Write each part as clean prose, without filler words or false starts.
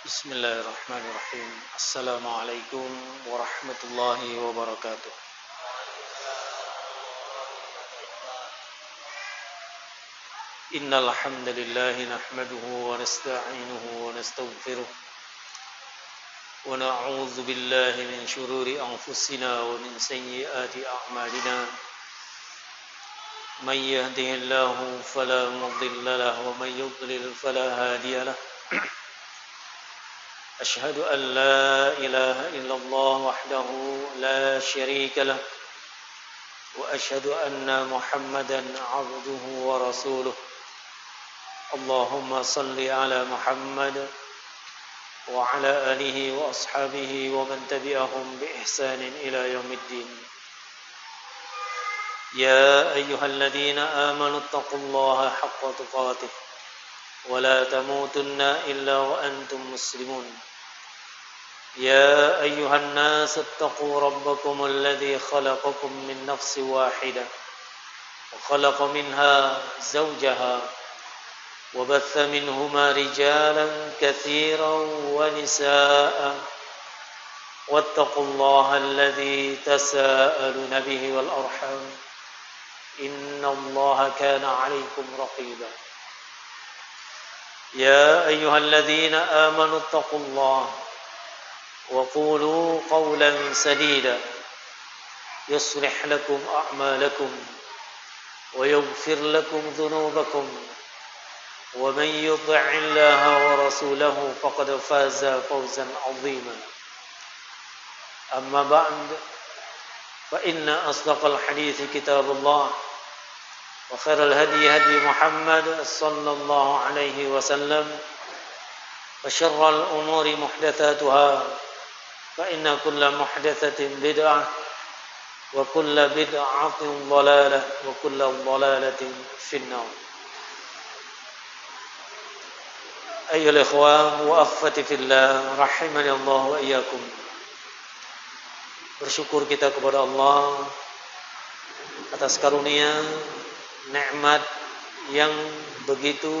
بسم الله الرحمن الرحيم السلام عليكم ورحمة الله وبركاته إن الحمد لله نحمده ونستعينه ونستغفره ونعوذ بالله من شرور أنفسنا ومن سيئات أعمالنا من يهده الله فلا مضل له ومن يضلل فلا هادي له أشهد أن لا إله إلا الله وحده لا شريك له وأشهد أن محمدا عبده ورسوله اللهم صل على محمد وعلى آله وأصحابه ومن تبعهم بإحسان إلى يوم الدين يا أيها الذين آمنوا اتقوا الله حق تقاته ولا تموتن إلا وأنتم مسلمون يا أيها الناس اتقوا ربكم الذي خلقكم من نفس واحدة وخلق منها زوجها وبث منهما رجالا كثيرا ونساء واتقوا الله الذي تساءلون به والأرحام إن الله كان عليكم رقيبا يا أيها الذين آمنوا اتقوا الله وقولوا قولا سديدا يصلح لكم أعمالكم ويغفر لكم ذنوبكم ومن يطع الله ورسوله فقد فاز فوزا عظيما أما بعد فإن أصدق الحديث كتاب الله وخير الهدي هدي محمد صلى الله عليه وسلم وشر الأمور محدثاتها فإن كل محدثة بدعة وكل بدعة ضلالة وكل ضلالة في النار أيها الإخوة وأخواتي في الله رحمني الله وإياكم. Bersyukur kita kepada Allah atas karunia nikmat yang begitu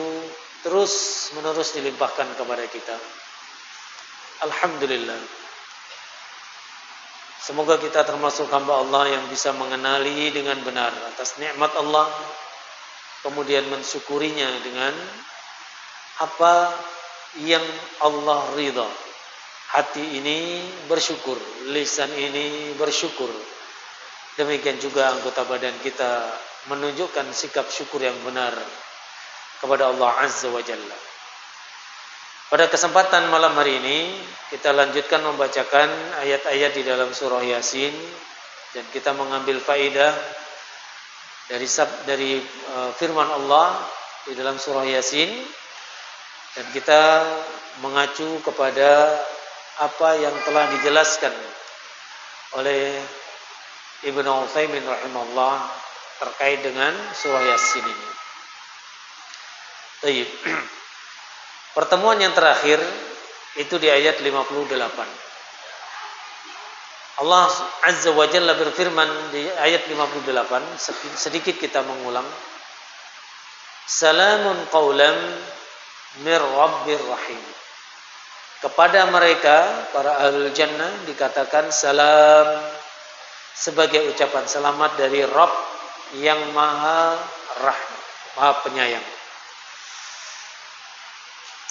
terus-menerus dilimpahkan kepada kita. Alhamdulillah. Semoga kita termasuk hamba Allah yang bisa mengenali dengan benar atas nikmat Allah, kemudian mensyukurinya dengan apa yang Allah ridha. Hati ini bersyukur, lisan ini bersyukur. Demikian juga anggota badan kita menunjukkan sikap syukur yang benar kepada Allah Azza wa Jalla. Pada kesempatan malam hari ini kita lanjutkan membacakan ayat-ayat di dalam surah Yasin dan kita mengambil faedah dari firman Allah di dalam surah Yasin dan kita mengacu kepada apa yang telah dijelaskan oleh Ibnu Utsaimin rahimahullah terkait dengan surah Yasin ini. Baik. Pertemuan yang terakhir itu di ayat 58. Allah Azza wa Jalla berfirman di ayat 58, sedikit kita mengulang. Salamun qaulan mir rabbir rahim. Kepada mereka para ahlul jannah dikatakan salam sebagai ucapan selamat dari Rabb yang Maha Rahmat, Maha Penyayang.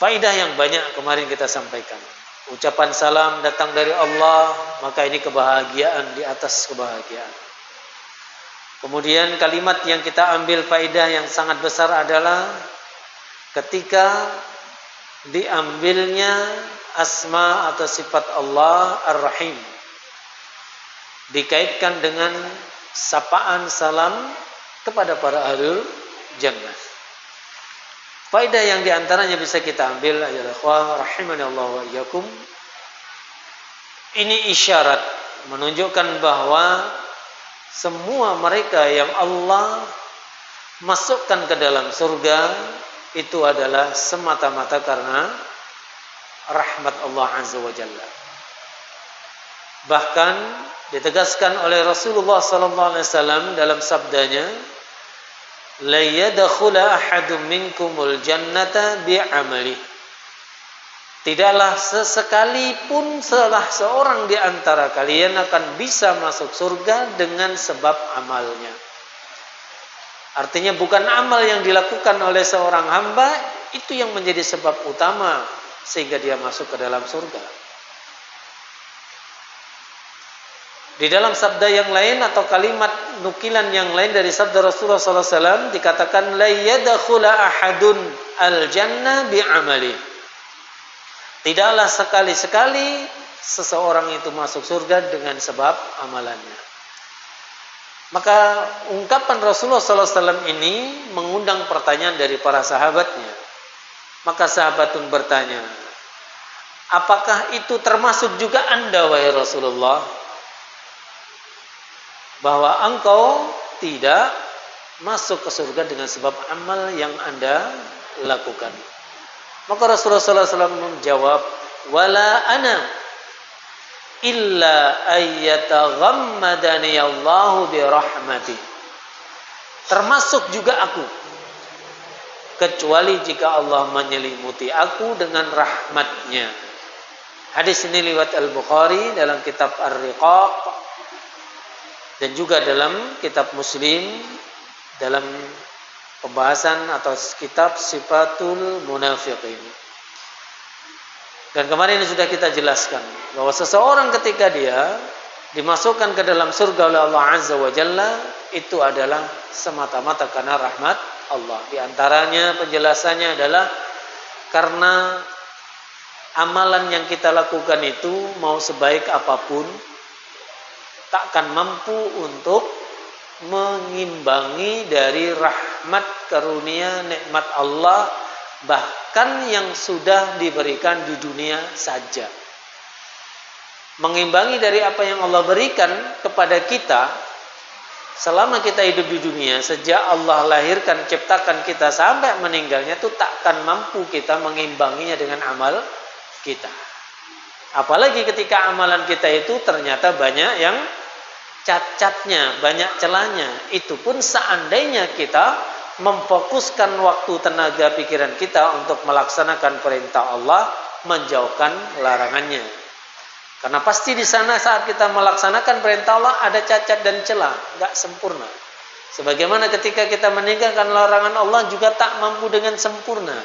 Faedah yang banyak kemarin kita sampaikan. Ucapan salam datang dari Allah, maka ini kebahagiaan di atas kebahagiaan. Kemudian kalimat yang kita ambil faedah yang sangat besar adalah ketika diambilnya asma atau sifat Allah Ar-Rahim dikaitkan dengan sapaan salam kepada para ahlul jannah. Faedah yang diantaranya bisa kita ambil adalah rahimani Allah wa iyyakum. Ini isyarat menunjukkan bahwa semua mereka yang Allah masukkan ke dalam surga itu adalah semata-mata karena rahmat Allah Azza wa Jalla. Bahkan ditegaskan oleh Rasulullah sallallahu alaihi wasallam dalam sabdanya, la yadkhula ahadum minkumul jannata bi'amali. Tidaklah sesekalipun salah seorang di antara kalian akan bisa masuk surga dengan sebab amalnya. Artinya bukan amal yang dilakukan oleh seorang hamba itu yang menjadi sebab utama sehingga dia masuk ke dalam surga. Di dalam sabda yang lain atau kalimat nukilan yang lain dari sabda Rasulullah SAW dikatakan la yadkhula ahadun al-jannah bi'amali. Tidaklah sekali-sekali seseorang itu masuk surga dengan sebab amalannya. Maka ungkapan Rasulullah SAW ini mengundang pertanyaan dari para sahabatnya. Maka sahabat pun bertanya, apakah itu termasuk juga Anda wahai Rasulullah? Bahwa engkau tidak masuk ke surga dengan sebab amal yang Anda lakukan. Maka Rasulullah SAW menjawab, wala ana illa ayyataghammadani Allahu birahmati. Termasuk juga aku, kecuali jika Allah menyelimuti aku dengan rahmatnya. Hadis ini riwayat Al-Bukhari dalam kitab Ar-Riqaq dan juga dalam kitab Muslim dalam pembahasan atau kitab Sifatul Munafiqin. Dan kemarin ini sudah kita jelaskan bahwa seseorang ketika dia dimasukkan ke dalam surga oleh Allah Azza wa Jalla itu adalah semata-mata karena rahmat Allah. Di antaranya penjelasannya adalah karena amalan yang kita lakukan itu mau sebaik apapun takkan mampu untuk mengimbangi dari rahmat karunia nikmat Allah bahkan yang sudah diberikan di dunia saja. Mengimbangi dari apa yang Allah berikan kepada kita selama kita hidup di dunia, sejak Allah lahirkan, ciptakan kita sampai meninggalnya, itu takkan mampu kita mengimbanginya dengan amal kita. Apalagi ketika amalan kita itu ternyata banyak yang cacatnya, banyak celahnya. Itu pun seandainya kita memfokuskan waktu, tenaga, pikiran kita untuk melaksanakan perintah Allah, menjauhkan larangannya. Karena pasti di sana saat kita melaksanakan perintah Allah ada cacat dan celah, enggak sempurna. Sebagaimana ketika kita meninggalkan larangan Allah juga tak mampu dengan sempurna.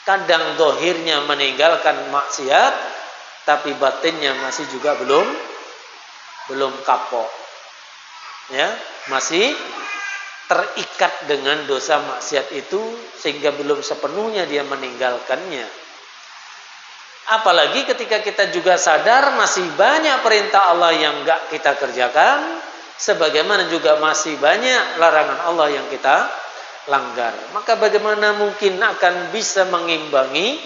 Kadang dohirnya meninggalkan maksiat, tapi batinnya masih juga belum kapok, ya, masih terikat dengan dosa maksiat itu sehingga belum sepenuhnya dia meninggalkannya. Apalagi ketika kita juga sadar masih banyak perintah Allah yang enggak kita kerjakan, sebagaimana juga masih banyak larangan Allah yang kita langgar. Maka bagaimana mungkin akan bisa mengimbangi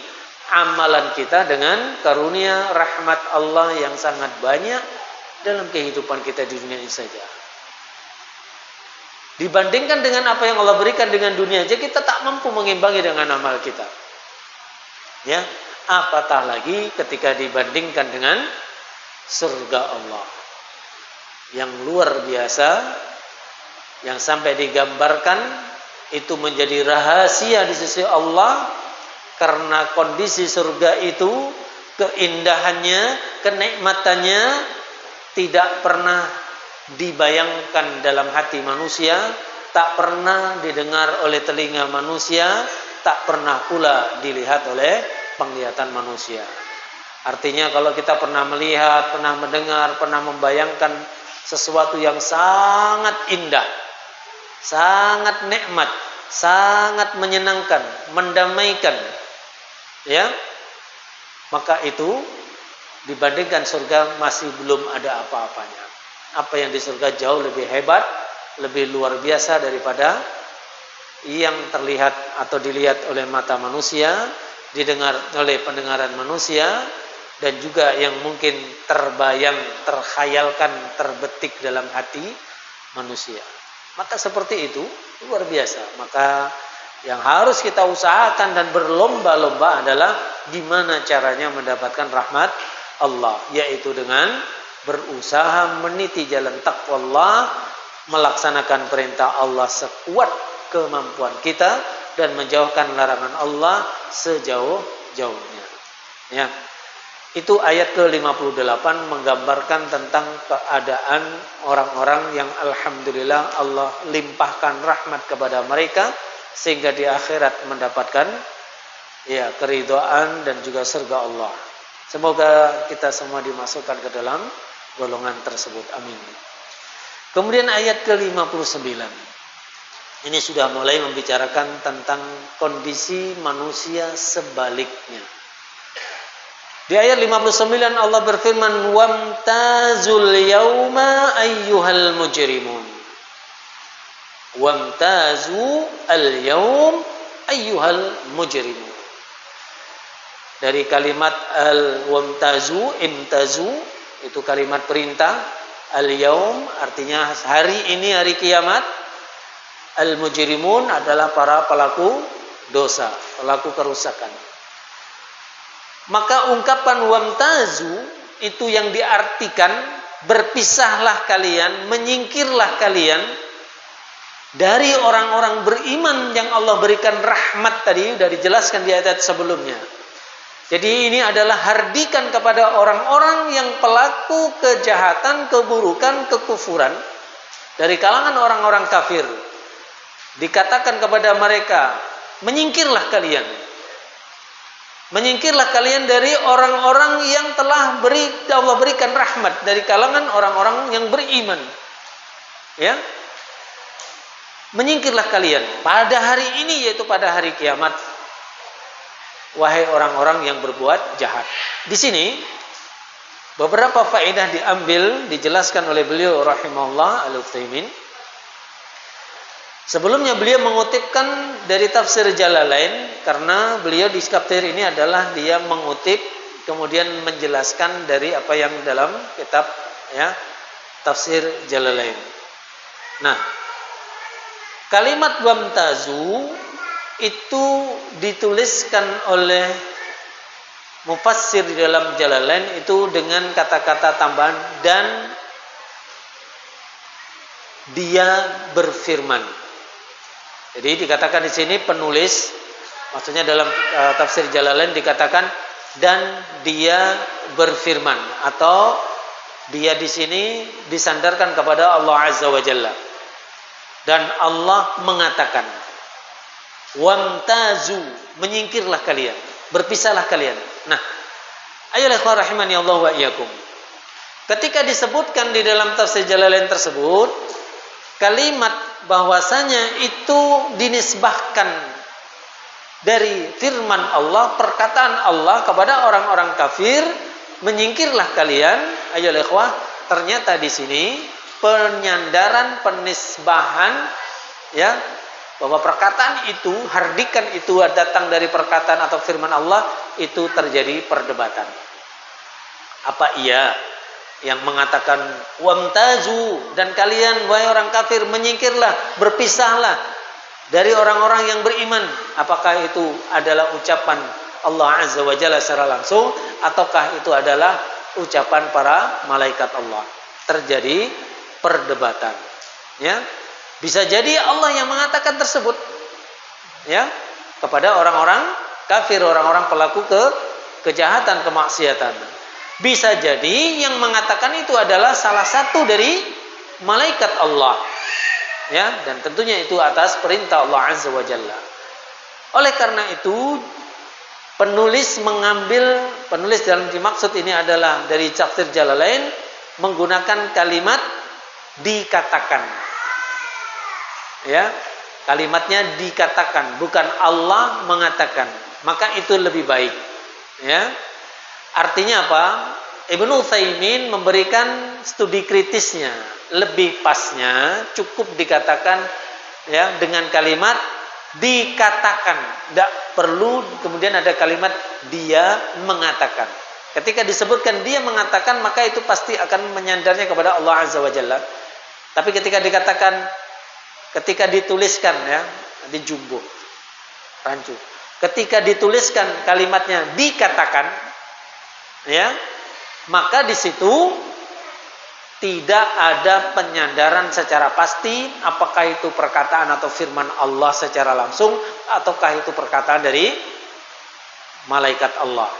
amalan kita dengan karunia rahmat Allah yang sangat banyak dalam kehidupan kita di dunia ini saja. Dibandingkan dengan apa yang Allah berikan dengan dunia aja kita tak mampu mengimbangi dengan amal kita. Ya, apatah lagi ketika dibandingkan dengan surga Allah yang luar biasa, yang sampai digambarkan itu menjadi rahasia di sisi Allah karena kondisi surga itu keindahannya, kenikmatannya tidak pernah dibayangkan dalam hati manusia, tak pernah didengar oleh telinga manusia, tak pernah pula dilihat oleh penglihatan manusia. Artinya kalau kita pernah melihat, pernah mendengar, pernah membayangkan sesuatu yang sangat indah, sangat nikmat, sangat menyenangkan, mendamaikan, ya, maka itu dibandingkan surga masih belum ada apa-apanya. Apa yang di surga jauh lebih hebat, lebih luar biasa daripada yang terlihat atau dilihat oleh mata manusia, didengar oleh pendengaran manusia, dan juga yang mungkin terbayang, terkhayalkan, terbetik dalam hati manusia. Maka seperti itu luar biasa. Maka yang harus kita usahakan dan berlomba-lomba adalah gimana caranya mendapatkan rahmat Allah, yaitu dengan berusaha meniti jalan takwa Allah, melaksanakan perintah Allah sekuat kemampuan kita dan menjauhkan larangan Allah sejauh-jauhnya. Ya. Itu ayat ke-58 menggambarkan tentang keadaan orang-orang yang alhamdulillah Allah limpahkan rahmat kepada mereka sehingga di akhirat mendapatkan ya keridhaan dan juga surga Allah. Semoga kita semua dimasukkan ke dalam golongan tersebut. Amin. Kemudian ayat ke-59. Ini sudah mulai membicarakan tentang kondisi manusia sebaliknya. Di ayat 59 Allah berfirman, "Wamtazul yauma ayyuhal mujrimun." Wamtazu al-yaum ayyuhal mujrimun. Dari kalimat al-wamtazu, imtazu, itu kalimat perintah. Al-yaum artinya hari ini, hari kiamat. Al-mujrimun adalah para pelaku dosa, pelaku kerusakan. Maka ungkapan wamtazu itu yang diartikan berpisahlah kalian, menyingkirlah kalian dari orang-orang beriman yang Allah berikan rahmat tadi sudah dijelaskan di ayat sebelumnya. Jadi ini adalah hardikan kepada orang-orang yang pelaku kejahatan, keburukan, kekufuran dari kalangan orang-orang kafir. Dikatakan kepada mereka, menyingkirlah kalian. Menyingkirlah kalian dari orang-orang yang telah Allah berikan rahmat dari kalangan orang-orang yang beriman. Ya. Menyingkirlah kalian pada hari ini, yaitu pada hari kiamat. Wahai orang-orang yang berbuat jahat. Di sini beberapa faedah diambil, dijelaskan oleh beliau rahimahullah Al-Utsaimin. Sebelumnya beliau mengutipkan dari tafsir Jalalain, karena beliau di tafsir ini adalah dia mengutip kemudian menjelaskan dari apa yang dalam kitab ya tafsir Jalalain. Nah, kalimat wamtazu itu dituliskan oleh mufassir di dalam Jalalain itu dengan kata-kata tambahan dan dia berfirman. Jadi dikatakan di sini penulis, maksudnya dalam tafsir Jalalain dikatakan dan dia berfirman, atau dia di sini disandarkan kepada Allah Azza wa Jalla. Dan Allah mengatakan, wamtazu, menyingkirlah kalian, berpisahlah kalian. Nah, ayolah ikhwan rahimani Allah wa iyyakum. Ketika disebutkan di dalam tafsir Jalalain tersebut, kalimat bahwasanya itu dinisbahkan dari firman Allah, perkataan Allah kepada orang-orang kafir, menyingkirlah kalian, ayolah ikhwah. Ternyata di sini penyandaran, penisbahan ya, bahwa perkataan itu, hardikan itu datang dari perkataan atau firman Allah, itu terjadi perdebatan. Apa iya yang mengatakan wamtazu, dan kalian wahai orang kafir menyingkirlah, berpisahlah dari orang-orang yang beriman, apakah itu adalah ucapan Allah Azza wa Jalla secara langsung ataukah itu adalah ucapan para malaikat Allah? Terjadi perdebatan. Ya. Bisa jadi Allah yang mengatakan tersebut ya kepada orang-orang kafir, orang-orang pelaku kejahatan, kemaksiatan. Bisa jadi yang mengatakan itu adalah salah satu dari malaikat Allah. Ya, dan tentunya itu atas perintah Allah Azza wa Jalla. Oleh karena itu penulis dalam dimaksud ini adalah dari tafsir Jalalain menggunakan kalimat dikatakan. Ya, kalimatnya dikatakan, bukan Allah mengatakan. Maka itu lebih baik. Ya. Artinya apa? Ibnu Utsaimin memberikan studi kritisnya. Lebih pasnya cukup dikatakan ya dengan kalimat dikatakan. Tidak perlu kemudian ada kalimat dia mengatakan. Ketika disebutkan dia mengatakan, maka itu pasti akan menyandarnya kepada Allah Azza wa Jalla. Tapi ketika dikatakan, ketika dituliskan ya, nanti jumbo, rancu. Ketika dituliskan kalimatnya dikatakan, ya, maka di situ tidak ada penyandaran secara pasti apakah itu perkataan atau firman Allah secara langsung ataukah itu perkataan dari malaikat Allah.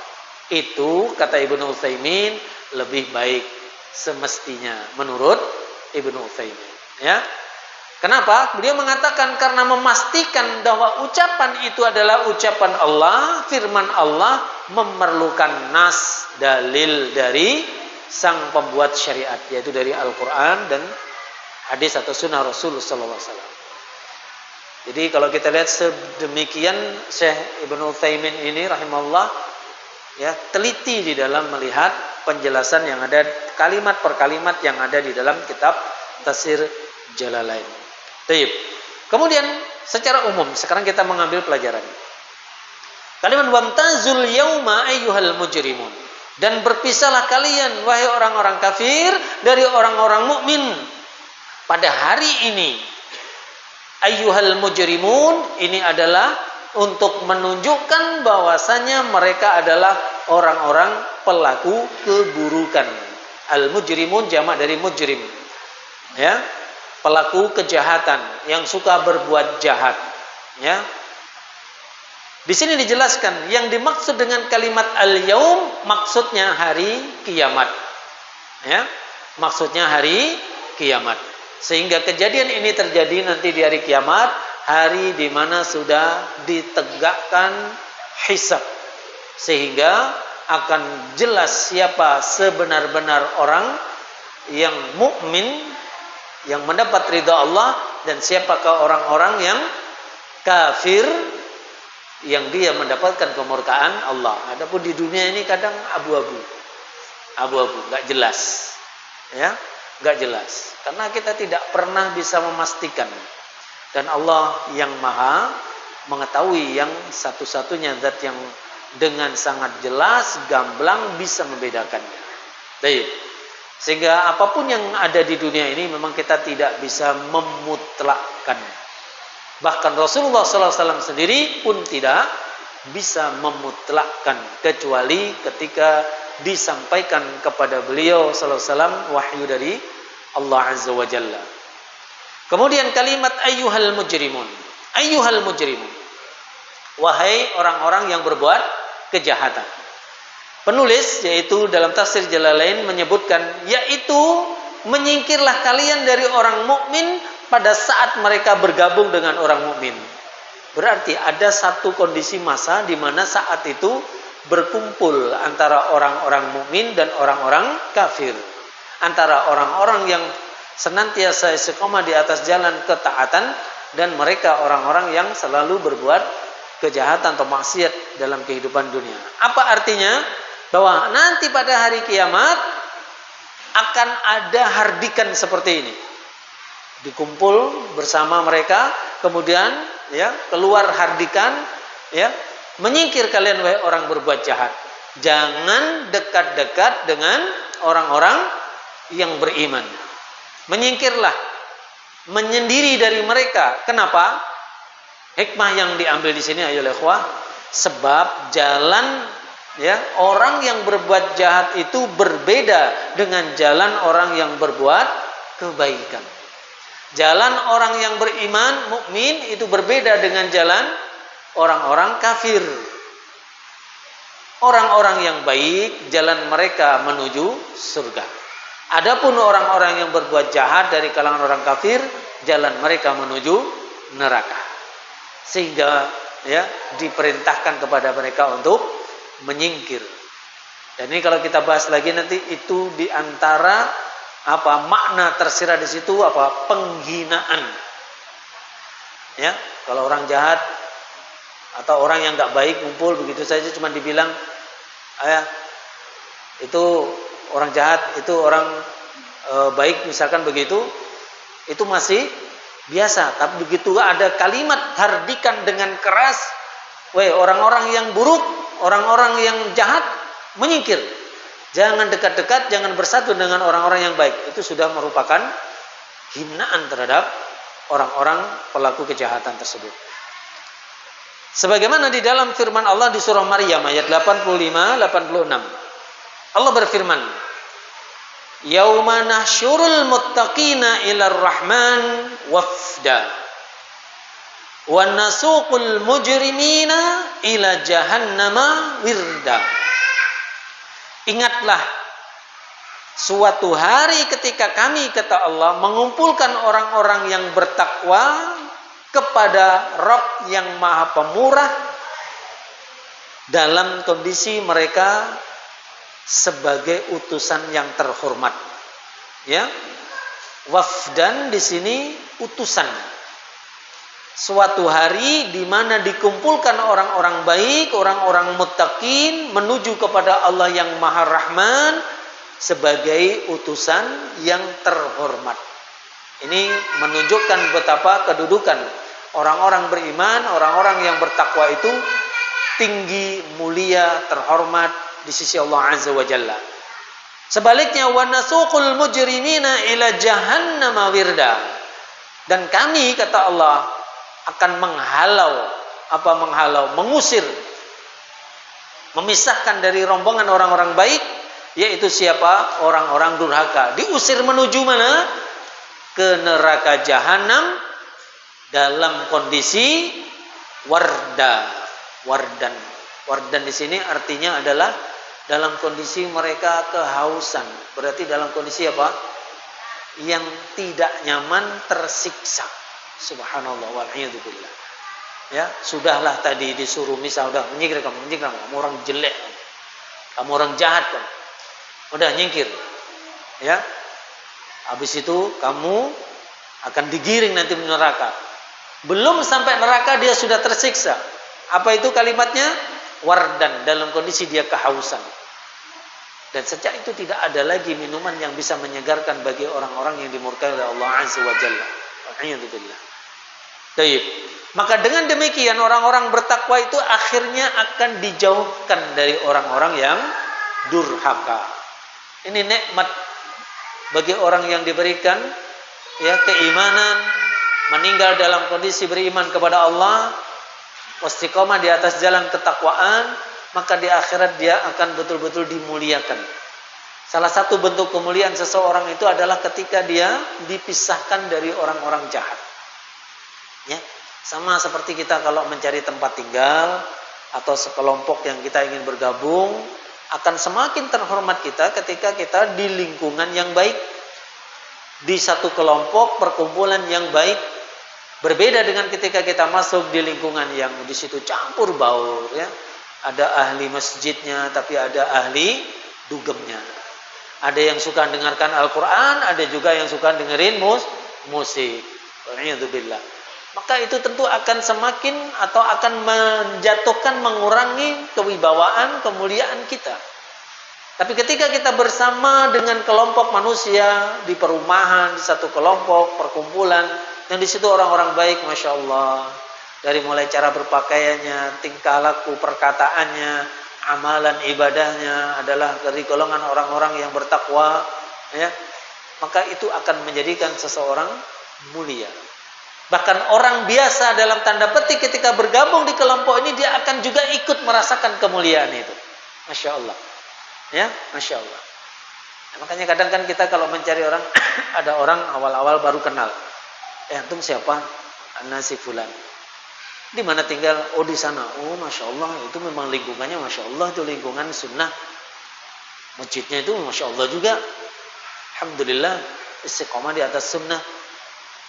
Itu kata Ibnu Utsaimin lebih baik semestinya menurut Ibnu Utsaimin, ya. Kenapa? Beliau mengatakan karena memastikan bahwa ucapan itu adalah ucapan Allah, firman Allah, memerlukan nas, dalil dari sang pembuat syariat, yaitu dari Al-Quran dan hadis atau sunnah Rasulullah SAW. Jadi kalau kita lihat sedemikian Syekh Ibnu Utsaimin ini rahimahullah, ya, teliti di dalam melihat penjelasan yang ada kalimat per kalimat yang ada di dalam kitab Tafsir Jalalain. Baik. Kemudian secara umum sekarang kita mengambil pelajaran. Kalimat wamtazul yauma ayyuhal mujrimun, dan berpisahlah kalian wahai orang-orang kafir dari orang-orang mukmin pada hari ini. Ayyuhal mujrimun ini adalah untuk menunjukkan bahwasanya mereka adalah orang-orang pelaku keburukan. Al mujrimun jamak dari mujrim. Ya. Pelaku kejahatan yang suka berbuat jahat, ya. Di sini dijelaskan yang dimaksud dengan kalimat al-yaum maksudnya hari kiamat, ya. Maksudnya hari kiamat. Sehingga kejadian ini terjadi nanti di hari kiamat, hari di mana sudah ditegakkan hisab, sehingga akan jelas siapa sebenar-benar orang yang mukmin yang mendapat ridha Allah dan siapakah orang-orang yang kafir yang dia mendapatkan kemurkaan Allah. Adapun di dunia ini kadang abu-abu, nggak jelas, ya, nggak jelas. Karena kita tidak pernah bisa memastikan, dan Allah yang maha mengetahui yang satu-satunya zat yang dengan sangat jelas, gamblang bisa membedakannya. Baik. Sehingga apapun yang ada di dunia ini memang kita tidak bisa memutlakkan. Bahkan Rasulullah SAW sendiri pun tidak bisa memutlakkan kecuali ketika disampaikan kepada beliau SAW wahyu dari Allah Azza wa Jalla. Kemudian kalimat ayyuhal mujrimun. Ayyuhal mujrimun. Wahai orang-orang yang berbuat kejahatan. Penulis yaitu dalam Tafsir Jalalain menyebutkan yaitu menyingkirlah kalian dari orang mukmin pada saat mereka bergabung dengan orang mukmin. Berarti ada satu kondisi masa di mana saat itu berkumpul antara orang-orang mukmin dan orang-orang kafir. Antara orang-orang yang senantiasa istiqomah di atas jalan ketaatan dan mereka orang-orang yang selalu berbuat kejahatan atau maksiat dalam kehidupan dunia. Apa artinya? Bahwa nanti pada hari kiamat akan ada hardikan seperti ini. Dikumpul bersama mereka, kemudian ya keluar hardikan, ya, menyingkir kalian wahai orang berbuat jahat. Jangan dekat-dekat dengan orang-orang yang beriman. Menyingkirlah, menyendiri dari mereka. Kenapa? Hikmah yang diambil di sini ayo ikhwah, sebab jalan, ya, orang yang berbuat jahat itu berbeda dengan jalan orang yang berbuat kebaikan. Jalan orang yang beriman, mukmin itu berbeda dengan jalan orang-orang kafir. Orang-orang yang baik, jalan mereka menuju surga. Adapun orang-orang yang berbuat jahat dari kalangan orang kafir, jalan mereka menuju neraka. Sehingga ya diperintahkan kepada mereka untuk menyingkir. Dan ini kalau kita bahas lagi nanti itu diantara apa makna tersirat di situ apa penghinaan. Ya, kalau orang jahat atau orang yang nggak baik ngumpul begitu saja cuma dibilang, itu orang jahat, itu orang baik misalkan begitu, itu masih biasa. Tapi begitu ada kalimat hardikan dengan keras, weh orang-orang yang buruk, orang-orang yang jahat, menyingkir. Jangan dekat-dekat, jangan bersatu dengan orang-orang yang baik. Itu sudah merupakan hinaan terhadap orang-orang pelaku kejahatan tersebut. Sebagaimana di dalam firman Allah di surah Maryam ayat 85-86. Allah berfirman, Yauma nahsyurul muttaqina ilar rahman wafda wa nasuqul mujrimina ila jahannama wirda. Ingatlah suatu hari ketika kami, kata Allah, mengumpulkan orang-orang yang bertakwa kepada Rabb yang Maha Pemurah dalam kondisi mereka sebagai utusan yang terhormat. Ya. Wafdan di sini utusan. Suatu hari di mana dikumpulkan orang-orang baik, orang-orang muttaqin menuju kepada Allah yang Maha Rahman sebagai utusan yang terhormat. Ini menunjukkan betapa kedudukan orang-orang beriman, orang-orang yang bertakwa itu tinggi, mulia, terhormat di sisi Allah Azza wa Jalla. Sebaliknya, wa nasuqul mujrimina ila jahannama wirda. Dan kami, kata Allah, akan mengusir, memisahkan dari rombongan orang-orang baik, yaitu siapa? Orang-orang durhaka. Diusir menuju mana? Ke neraka jahanam dalam kondisi wardan. Wardan di sini artinya adalah dalam kondisi mereka kehausan. Berarti dalam kondisi apa? Yang tidak nyaman, tersiksa. Subhanallah wal'iyadzubillah. Ya, sudahlah tadi disuruh misal, udah menyingkir kamu, kamu orang jelek, kamu orang jahat kamu. Udah nyingkir. Ya. Habis itu kamu akan digiring nanti di neraka. Belum sampai neraka dia sudah tersiksa. Apa itu kalimatnya? Wardan, dalam kondisi dia kehausan. Dan sejak itu tidak ada lagi minuman yang bisa menyegarkan bagi orang-orang yang dimurkai oleh Allah Azza wa Jalla. Alhamdulillah. Baik. Maka dengan demikian orang-orang bertakwa itu akhirnya akan dijauhkan dari orang-orang yang durhaka. Ini nikmat bagi orang yang diberikan ya keimanan, meninggal dalam kondisi beriman kepada Allah, istiqomah di atas jalan ketakwaan, maka di akhirat dia akan betul-betul dimuliakan. Salah satu bentuk kemuliaan seseorang itu adalah ketika dia dipisahkan dari orang-orang jahat. Ya, sama seperti kita kalau mencari tempat tinggal atau sekelompok yang kita ingin bergabung, akan semakin terhormat kita ketika kita di lingkungan yang baik, di satu kelompok perkumpulan yang baik. Berbeda dengan ketika kita masuk di lingkungan yang di situ campur baur, ya. Ada ahli masjidnya, tapi ada ahli dugemnya. Ada yang suka dengarkan Al-Quran, ada juga yang suka dengerin musik. Wal'iyadzubillah. Maka itu tentu akan semakin atau akan menjatuhkan, mengurangi kewibawaan, kemuliaan kita. Tapi ketika kita bersama dengan kelompok manusia di perumahan, di satu kelompok perkumpulan, yang di situ orang-orang baik, masya Allah, dari mulai cara berpakaiannya, tingkah laku, perkataannya, amalan ibadahnya adalah dari golongan orang-orang yang bertakwa, ya, maka itu akan menjadikan seseorang mulia. Bahkan orang biasa dalam tanda petik ketika bergabung di kelompok ini dia akan juga ikut merasakan kemuliaan itu. Masya Allah, ya, masya Allah. Nah, makanya kadang kan kita kalau mencari orang, ada orang awal-awal baru kenal. Antum siapa? Ana si fulan. Di mana tinggal? Oh di sana. Oh masya Allah, itu memang lingkungannya masya Allah, itu lingkungan sunnah. Masjidnya itu masya Allah juga. Alhamdulillah istiqomah di atas sunnah.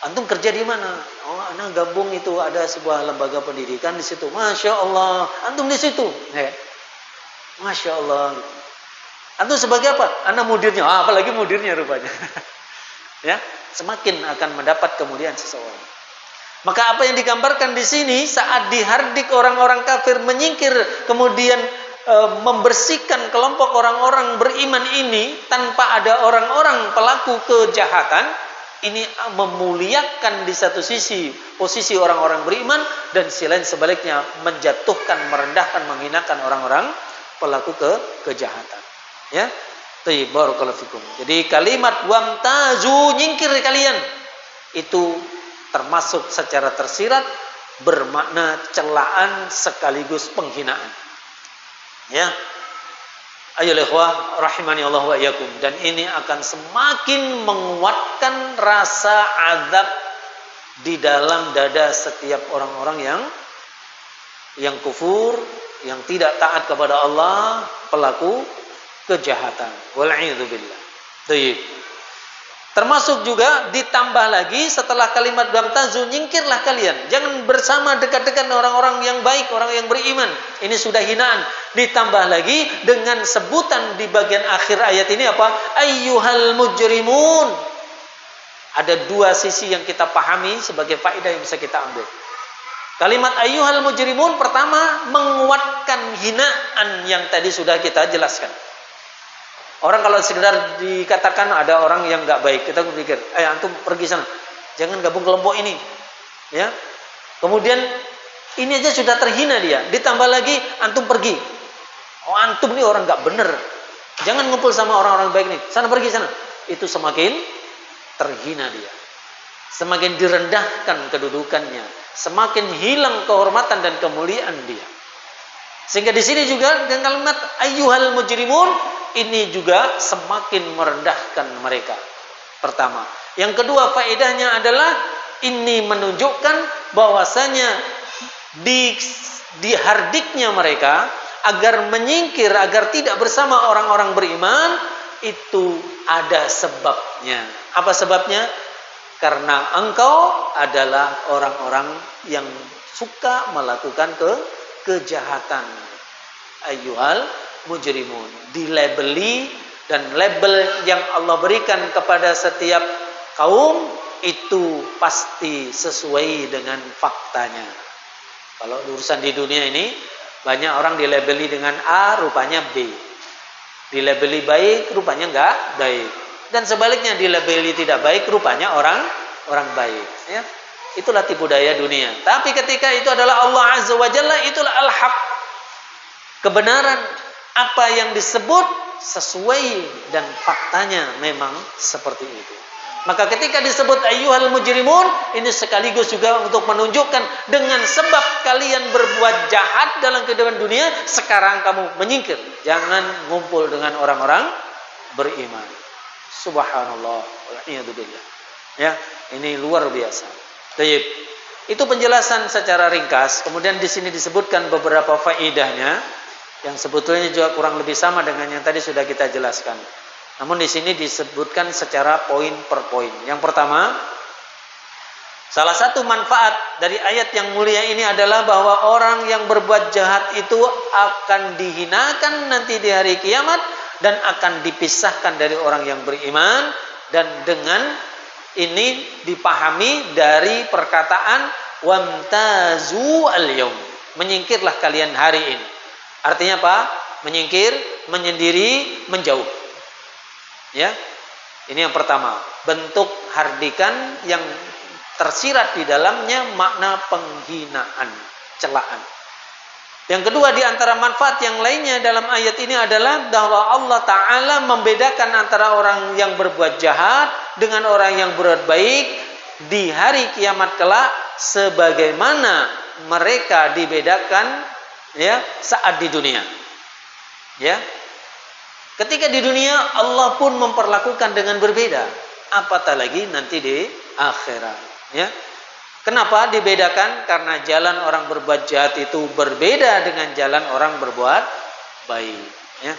Antum kerja di mana? Oh ana gabung itu ada sebuah lembaga pendidikan di situ. Masya Allah, antum di situ. Masya Allah. Antum sebagai apa? Ana mudirnya. Apalagi mudirnya rupanya. Ya, semakin akan mendapat kemuliaan seseorang. Maka apa yang digambarkan di sini saat dihardik orang-orang kafir menyingkir kemudian membersihkan kelompok orang-orang beriman ini tanpa ada orang-orang pelaku kejahatan, ini memuliakan di satu sisi posisi orang-orang beriman dan sisi lain sebaliknya menjatuhkan, merendahkan, menghinakan orang-orang pelaku kejahatan. Ya. Barakallahu fikum. Jadi kalimat wamtazu, nyingkir kalian, itu termasuk secara tersirat bermakna celaan sekaligus penghinaan. Ya. Ayo ikhwah rahimani Allah wa iyyakum, dan ini akan semakin menguatkan rasa azab di dalam dada setiap orang-orang yang kufur, yang tidak taat kepada Allah, pelaku kejahatan. Wal'iyadzubillah. Baik. Termasuk juga ditambah lagi setelah kalimat wamtazu, nyingkirlah kalian. Jangan bersama dekat-dekat orang-orang yang baik, orang yang beriman. Ini sudah hinaan. Ditambah lagi dengan sebutan di bagian akhir ayat ini apa? Ayyuhal mujrimun. Ada dua sisi yang kita pahami sebagai faedah yang bisa kita ambil. Kalimat ayyuhal mujrimun pertama menguatkan hinaan yang tadi sudah kita jelaskan. Orang kalau sekedar dikatakan ada orang yang nggak baik, kita berpikir, antum pergi sana, jangan gabung kelompok ini, ya. Kemudian ini aja sudah terhina dia, ditambah lagi antum pergi, antum ini orang nggak bener, jangan ngumpul sama orang-orang baik nih, sana pergi sana, itu semakin terhina dia, semakin direndahkan kedudukannya, semakin hilang kehormatan dan kemuliaan dia. Sehingga di sini juga dengan kalimat ayyuhal mujrimun ini juga semakin merendahkan mereka. Pertama, yang kedua faedahnya adalah ini menunjukkan bahwasanya di hardiknya mereka agar menyingkir, agar tidak bersama orang-orang beriman itu ada sebabnya. Apa sebabnya? Karena engkau adalah orang-orang yang suka melakukan kejahatan. Ayyuhal mujrimun, dilabeli, dan label yang Allah berikan kepada setiap kaum itu pasti sesuai dengan faktanya. Kalau urusan di dunia ini banyak orang dilabeli dengan A rupanya B, dilabeli baik rupanya enggak baik, dan sebaliknya dilabeli tidak baik rupanya orang baik, ya. Itulah tipu daya dunia. Tapi ketika itu adalah Allah Azza wa Jalla, itulah al-haq, kebenaran. Apa yang disebut sesuai dan faktanya memang seperti itu. Maka ketika disebut ayyuhal mujrimun, ini sekaligus juga untuk menunjukkan dengan sebab kalian berbuat jahat dalam kehidupan dunia, sekarang kamu menyingkir. Jangan ngumpul dengan orang-orang beriman. Subhanallah. Wal'iyadzubillah. Ya, ini luar biasa. Baik. Itu penjelasan secara ringkas. Kemudian di sini disebutkan beberapa faedahnya yang sebetulnya juga kurang lebih sama dengan yang tadi sudah kita jelaskan. Namun di sini disebutkan secara poin per poin. Yang pertama, salah satu manfaat dari ayat yang mulia ini adalah bahwa orang yang berbuat jahat itu akan dihinakan nanti di hari kiamat dan akan dipisahkan dari orang yang beriman. Dan dengan ini dipahami dari perkataan wamtazu al-yaum, menyingkirlah kalian hari ini. Artinya apa? Menyingkir, menyendiri, menjauh. Ya. Ini yang pertama, bentuk hardikan yang tersirat di dalamnya makna penghinaan, celaan. Yang kedua, di antara manfaat yang lainnya dalam ayat ini adalah bahwa Allah Ta'ala membedakan antara orang yang berbuat jahat dengan orang yang berbuat baik di hari kiamat kelak, sebagaimana mereka dibedakan ya saat di dunia. Ya. Ketika di dunia Allah pun memperlakukan dengan berbeda, apatah lagi nanti di akhirat, ya. Kenapa dibedakan? Karena jalan orang berbuat jahat itu berbeda dengan jalan orang berbuat baik, ya.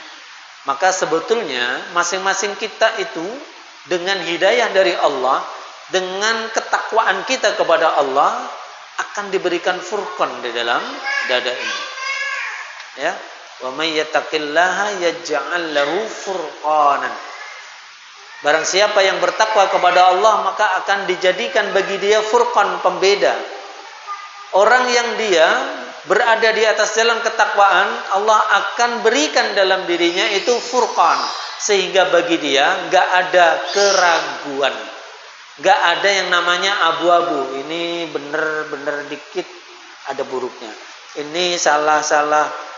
Maka sebetulnya masing-masing kita itu dengan hidayah dari Allah, dengan ketakwaan kita kepada Allah, akan diberikan furqan di dalam dada ini. Ya, wa may yattaqillaha yaj'al lahu furqanan. Barang siapa yang bertakwa kepada Allah, maka akan dijadikan bagi dia furqan, pembeda. Orang yang dia berada di atas jalan ketakwaan, Allah akan berikan dalam dirinya itu furqan, sehingga bagi dia enggak ada keraguan. Enggak ada yang namanya abu-abu. Ini benar-benar dikit ada buruknya. Ini salah-salah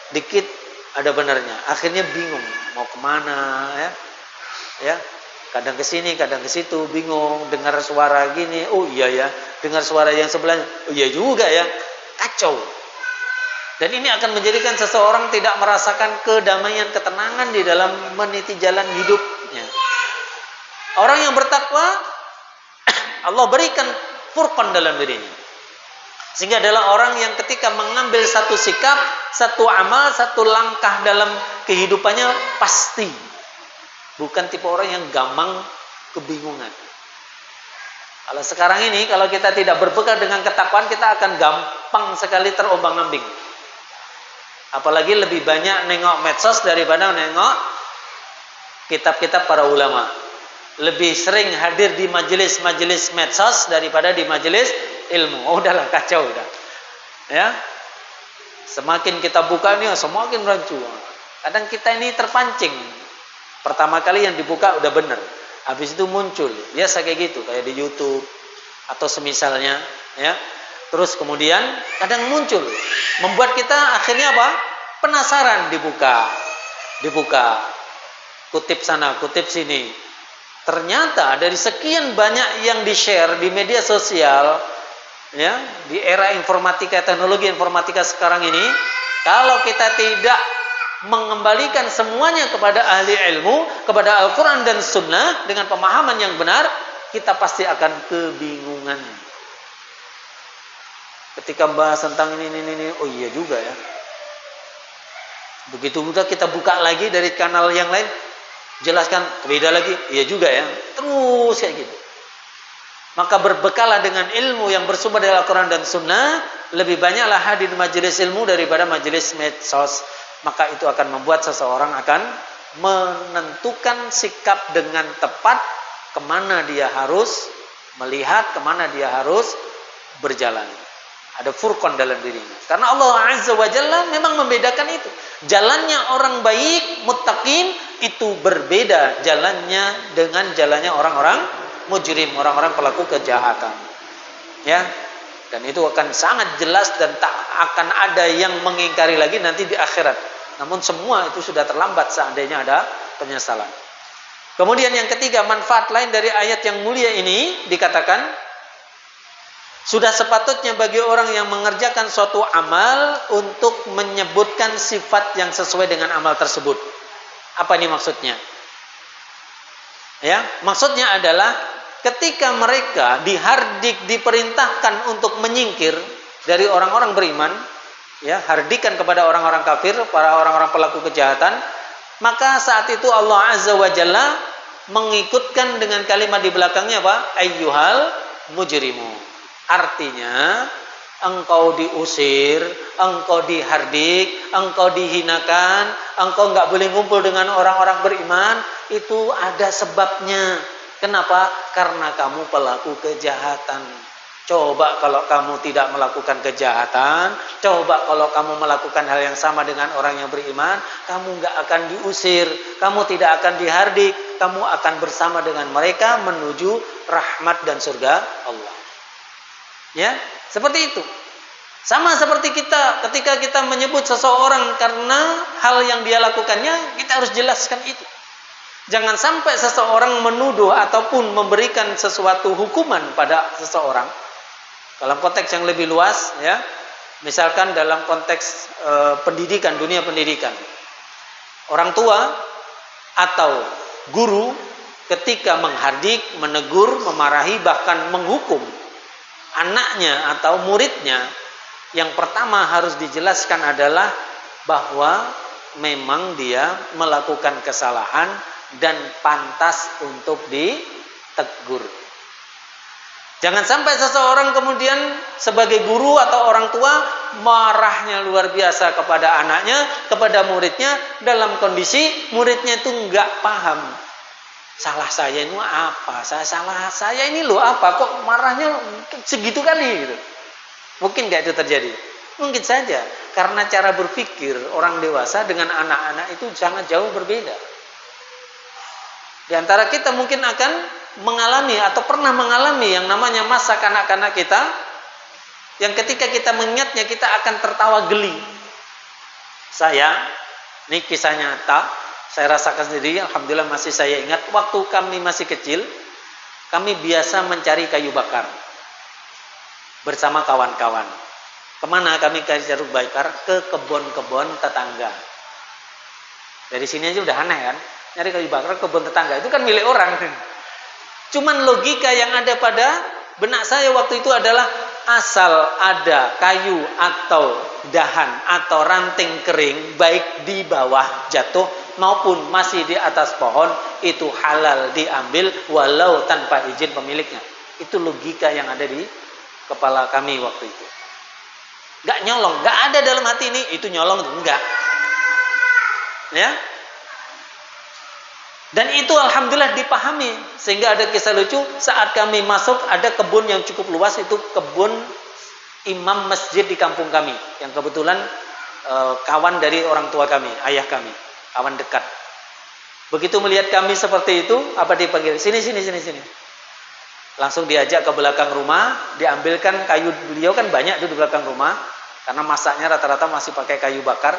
dikit ada benarnya, akhirnya bingung mau kemana, ya kadang ke sini kadang ke situ, bingung, dengar suara gini, oh iya ya, dengar suara yang sebelahnya, oh iya juga ya, kacau. Dan ini akan menjadikan seseorang tidak merasakan kedamaian, ketenangan di dalam meniti jalan hidupnya. Orang yang bertakwa Allah berikan furqan dalam dirinya. Sehingga adalah orang yang ketika mengambil satu sikap, satu amal, satu langkah dalam kehidupannya pasti. Bukan tipe orang yang gampang kebingungan. Kalau sekarang ini, kalau kita tidak berbekal dengan ketakwaan, kita akan gampang sekali terombang-ambing. Apalagi lebih banyak nengok medsos daripada nengok kitab-kitab para ulama. Lebih sering hadir di majelis-majelis medsos daripada di majelis ilmu. Oh, udahlah, kacau udah. Ya. Semakin kita buka ini semakin rancu. Kadang kita ini terpancing. Pertama kali yang dibuka udah benar. Habis itu muncul. Biasa kayak gitu, kayak di YouTube atau semisalnya, ya. Terus kemudian kadang muncul, membuat kita akhirnya apa? Penasaran, dibuka. Kutip sana, kutip sini. Ternyata dari sekian banyak yang di-share di media sosial, ya, di era informatika, teknologi informatika sekarang ini, kalau kita tidak mengembalikan semuanya kepada ahli ilmu, kepada Al-Quran dan Sunnah dengan pemahaman yang benar, kita pasti akan kebingungan. Ketika bahas tentang ini, oh iya juga ya. Begitu udah kita buka lagi dari kanal yang lain, jelaskan beda lagi, iya juga ya. Terus kayak gitu. Maka berbekalah dengan ilmu yang bersumber dari Al-Quran dan Sunnah, lebih banyaklah hadir majelis ilmu daripada majelis medsos. Maka itu akan membuat seseorang akan menentukan sikap dengan tepat kemana dia harus melihat, kemana dia harus berjalan. Ada furqan dalam dirinya. Karena Allah Azza wa Jalla memang membedakan itu. Jalannya orang baik, muttaqin, itu berbeda jalannya dengan jalannya orang-orang mujrim, orang-orang pelaku kejahatan. Ya. Dan itu akan sangat jelas dan tak akan ada yang mengingkari lagi nanti di akhirat. Namun semua itu sudah terlambat seandainya ada penyesalan. Kemudian yang ketiga, manfaat lain dari ayat yang mulia ini dikatakan, sudah sepatutnya bagi orang yang mengerjakan suatu amal untuk menyebutkan sifat yang sesuai dengan amal tersebut. Apa ini maksudnya? Ya, maksudnya adalah ketika mereka dihardik, diperintahkan untuk menyingkir dari orang-orang beriman, ya, hardikan kepada orang-orang kafir, para orang-orang pelaku kejahatan, maka saat itu Allah Azza wa Jalla mengikutkan dengan kalimat di belakangnya apa? Ayyuhal mujrimu. Artinya engkau diusir, engkau dihardik, engkau dihinakan, engkau enggak boleh ngumpul dengan orang-orang beriman, itu ada sebabnya. Kenapa? Karena kamu pelaku kejahatan. Coba kalau kamu tidak melakukan kejahatan, coba kalau kamu melakukan hal yang sama dengan orang yang beriman, kamu enggak akan diusir, kamu tidak akan dihardik, kamu akan bersama dengan mereka menuju rahmat dan surga Allah. Ya, seperti itu. Sama seperti kita, ketika kita menyebut seseorang karena hal yang dia lakukannya, kita harus jelaskan itu. Jangan sampai seseorang menuduh ataupun memberikan sesuatu hukuman pada seseorang dalam konteks yang lebih luas, ya. Misalkan dalam konteks pendidikan, dunia pendidikan. Orang tua atau guru ketika menghardik, menegur, memarahi, bahkan menghukum anaknya atau muridnya, yang pertama harus dijelaskan adalah bahwa memang dia melakukan kesalahan dan pantas untuk ditegur. Jangan sampai seseorang kemudian sebagai guru atau orang tua marahnya luar biasa kepada anaknya, kepada muridnya, dalam kondisi muridnya itu enggak paham. Salah saya ini apa? Saya ini loh apa? Kok marahnya segitu kali gitu? Mungkin nggak itu terjadi? Mungkin saja, karena cara berpikir orang dewasa dengan anak-anak itu sangat jauh berbeda. Di antara kita mungkin akan mengalami atau pernah mengalami yang namanya masa kanak-kanak kita, yang ketika kita mengingatnya kita akan tertawa geli. Ini kisah nyata. Saya rasakan sendiri, alhamdulillah masih saya ingat, waktu kami masih kecil, kami biasa mencari kayu bakar bersama kawan-kawan. Kemana kami cari kayu bakar? Ke kebun-kebun tetangga. Dari sini aja udah aneh kan? Nyari kayu bakar ke kebun tetangga, itu kan milik orang. Cuman logika yang ada pada Benak saya waktu itu adalah asal ada kayu atau dahan atau ranting kering, baik di bawah jatuh maupun masih di atas pohon, itu halal diambil walau tanpa izin pemiliknya. Itu logika yang ada di kepala kami waktu itu. Gak nyolong, gak ada dalam hati ini itu nyolong, enggak. Ya. Dan itu alhamdulillah dipahami, sehingga ada kisah lucu saat kami masuk, ada kebun yang cukup luas, itu kebun imam masjid di kampung kami yang kebetulan kawan dari orang tua kami, ayah kami, kawan dekat. Begitu melihat kami seperti itu, apa dipanggil, sini. Langsung diajak ke belakang rumah, diambilkan kayu, beliau kan banyak di belakang rumah karena masaknya rata-rata masih pakai kayu bakar.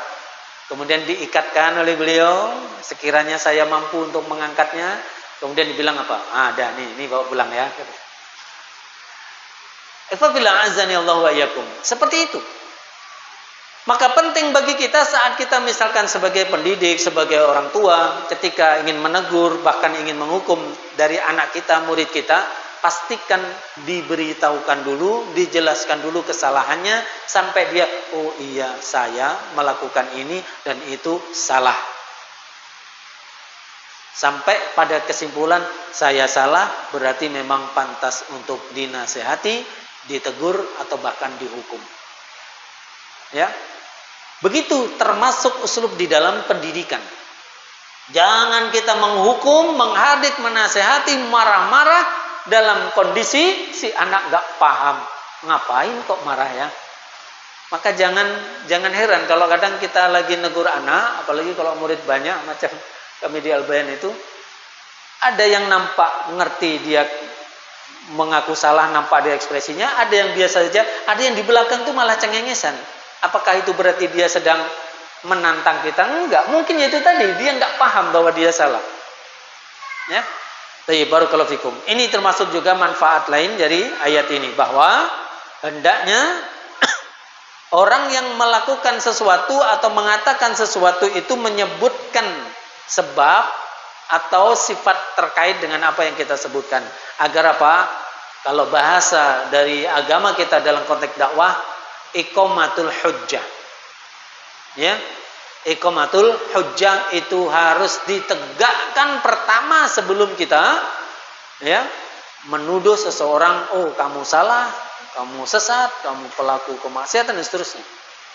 Kemudian diikatkan oleh beliau, sekiranya saya mampu untuk mengangkatnya. Kemudian dibilang apa? Ada nih bawa pulang ya. Ifadillah azani Allah wa iyyakum. Seperti itu. Maka penting bagi kita saat kita misalkan sebagai pendidik, sebagai orang tua, ketika ingin menegur, bahkan ingin menghukum dari anak kita, murid kita, pastikan diberitahukan dulu, dijelaskan dulu kesalahannya sampai dia, oh iya saya melakukan ini dan itu salah. Sampai pada kesimpulan saya salah, berarti memang pantas untuk dinasehati, ditegur atau bahkan dihukum. Ya. Begitu termasuk uslub di dalam pendidikan. Jangan kita menghukum, menghadik, menasehati, marah-marah dalam kondisi si anak gak paham. Ngapain kok marah ya? Maka jangan heran kalau kadang kita lagi negur anak, apalagi kalau murid banyak macam kami di Al-Bayan itu, ada yang nampak ngerti dia mengaku salah, nampak dia ekspresinya, ada yang biasa saja, ada yang di belakang tuh malah cengengesan. Apakah itu berarti dia sedang menantang kita? Enggak, mungkin itu tadi dia enggak paham bahwa dia salah. Ya. Baik, barakallahu fikum. Ini termasuk juga manfaat lain dari ayat ini, bahwa hendaknya orang yang melakukan sesuatu atau mengatakan sesuatu itu menyebutkan sebab atau sifat terkait dengan apa yang kita sebutkan. Agar apa? Kalau bahasa dari agama kita dalam konteks dakwah, iqamatul hujjah. Ya. Iqamatul hujjah itu harus ditegakkan pertama sebelum kita ya menuduh seseorang, oh kamu salah, kamu sesat, kamu pelaku kemaksiatan dan seterusnya.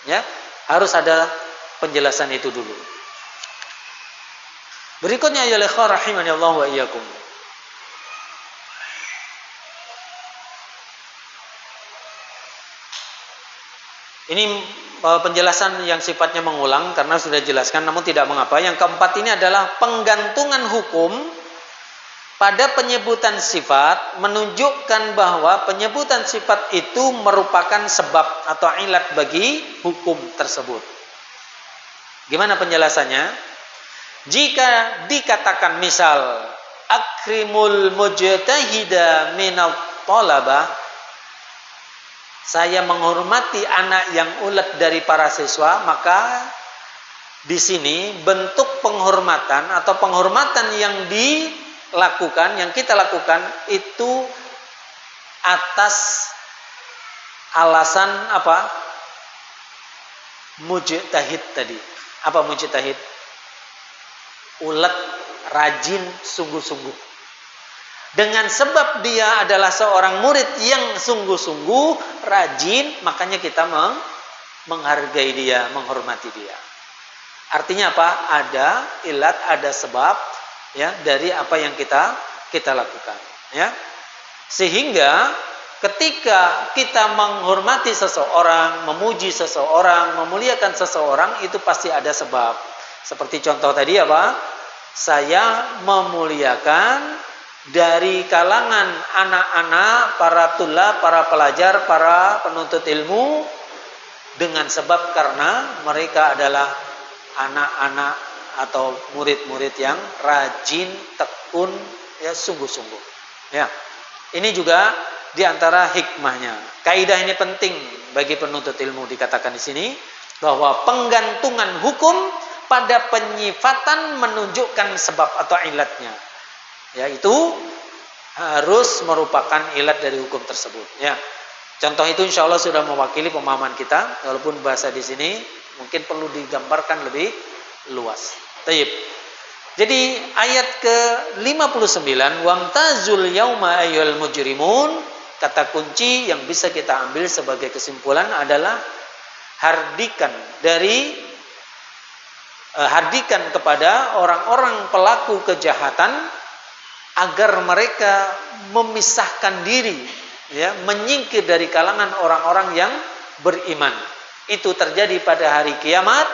Ya, harus ada penjelasan itu dulu. Berikutnya ya ikhwan rahimani Allah wa iyyakum. Ini penjelasan yang sifatnya mengulang karena sudah dijelaskan, namun tidak mengapa. Yang keempat ini adalah penggantungan hukum pada penyebutan sifat, menunjukkan bahwa penyebutan sifat itu merupakan sebab atau ilat bagi hukum tersebut. Gimana penjelasannya? Jika dikatakan misal akrimul mujtahida minat talabah, saya menghormati anak yang ulet dari para siswa, maka di sini bentuk penghormatan atau penghormatan yang dilakukan, yang kita lakukan itu atas alasan apa? Mujtahid tadi. Apa mujtahid? Ulet, rajin, sungguh-sungguh. Dengan sebab dia adalah seorang murid yang sungguh-sungguh rajin, makanya kita menghargai dia, menghormati dia. Artinya apa? Ada ilat, ada sebab ya dari apa yang kita lakukan, ya. Sehingga ketika kita menghormati seseorang, memuji seseorang, memuliakan seseorang, itu pasti ada sebab. Seperti contoh tadi apa? Saya memuliakan dari kalangan anak-anak, para tulab, para pelajar, para penuntut ilmu dengan sebab karena mereka adalah anak-anak atau murid-murid yang rajin, tekun, ya sungguh-sungguh. Ya, ini juga diantara hikmahnya. Kaidah ini penting bagi penuntut ilmu, dikatakan di sini bahwa penggantungan hukum pada penyifatan menunjukkan sebab atau ilatnya. Yaitu harus merupakan ilat dari hukum tersebut. Ya, contoh itu insya Allah sudah mewakili pemahaman kita, walaupun bahasa di sini mungkin perlu digambarkan lebih luas. Taib. Jadi ayat ke-59, wamtazul yauma ayyuhal mujrimun, kata kunci yang bisa kita ambil sebagai kesimpulan adalah hardikan kepada orang-orang pelaku kejahatan agar mereka memisahkan diri, ya, menyingkir dari kalangan orang-orang yang beriman. Itu terjadi pada hari kiamat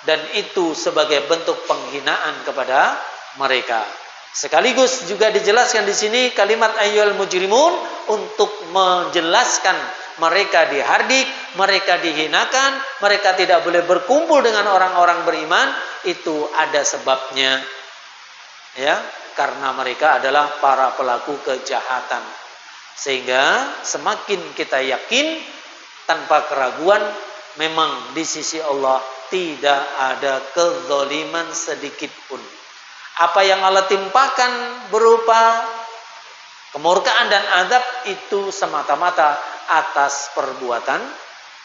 dan itu sebagai bentuk penghinaan kepada mereka. Sekaligus juga dijelaskan di sini kalimat ayyuhal mujrimun untuk menjelaskan mereka dihardik, mereka dihinakan, mereka tidak boleh berkumpul dengan orang-orang beriman, itu ada sebabnya. Ya, karena mereka adalah para pelaku kejahatan. Sehingga semakin kita yakin tanpa keraguan memang di sisi Allah tidak ada kezaliman sedikit pun. Apa yang Allah timpakan berupa kemurkaan dan azab itu semata-mata atas perbuatan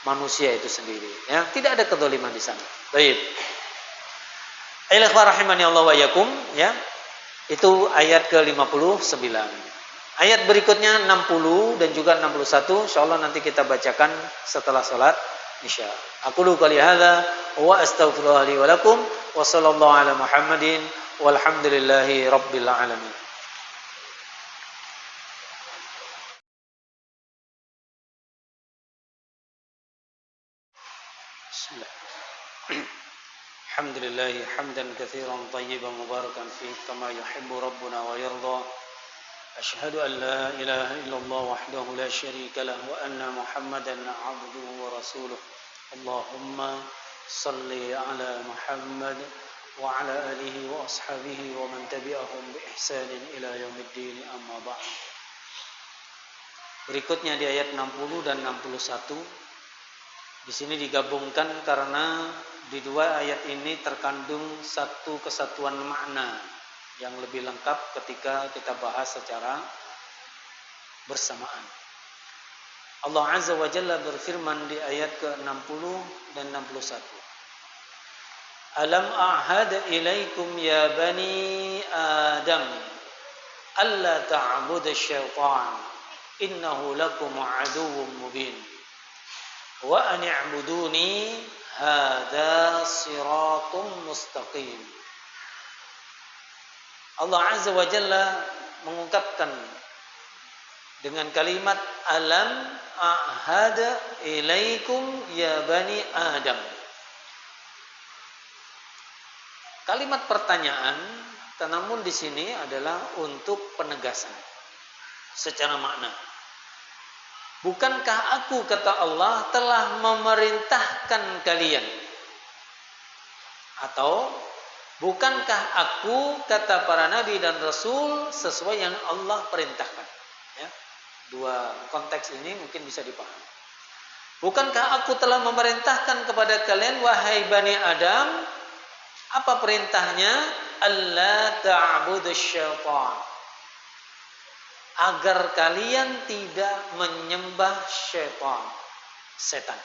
manusia itu sendiri. Ya, tidak ada kezaliman di sana. Baik. Ikhwah rahimani Allah wa yakum, ya. Itu ayat ke-59. Ayat berikutnya 60 dan juga 61 insyaallah nanti kita bacakan setelah salat Isya. Aku lu qali hadza wa astaghfirullah li wa lakum wa sallallahu ala Muhammadin walhamdulillahi rabbil alamin. Bismillah. Alhamdulillah hamdan katsiran tayyiban mubarakan fihi kama yuhibbu rabbuna wa yarda. Asyhadu an la ilaha illallah wahdahu la syarika lah wa anna Muhammadan 'abduhu wa rasuluh. Allahumma salli ala Muhammad wa ala alihi wa ashabihi wa man tabi'ahum bi ihsanin ila yaumiddin, amma ba'd. Berikutnya di ayat 60 dan 61 di sini digabungkan karena di dua ayat ini terkandung satu kesatuan makna yang lebih lengkap ketika kita bahas secara bersamaan. Allah Azza wa Jalla berfirman di ayat ke-60 dan 61. Alam a'had ilaikum ya bani Adam alla ta'budu syaitan innahu lakum aduwwum mubin wa an i'buduni hadza siratum mustaqim. Allah Azza wa Jalla mengungkapkan dengan kalimat alam a'hada ilaikum ya bani Adam. Kalimat pertanyaan, namun di sini adalah untuk penegasan secara makna. Bukankah aku, kata Allah, telah memerintahkan kalian? Atau bukankah aku, kata para nabi dan rasul, sesuai yang Allah perintahkan? Ya, dua konteks ini mungkin bisa dipahami. Bukankah aku telah memerintahkan kepada kalian, wahai bani Adam, apa perintahnya? Alla ta'budu syaitan, agar kalian tidak menyembah syaitan, setan.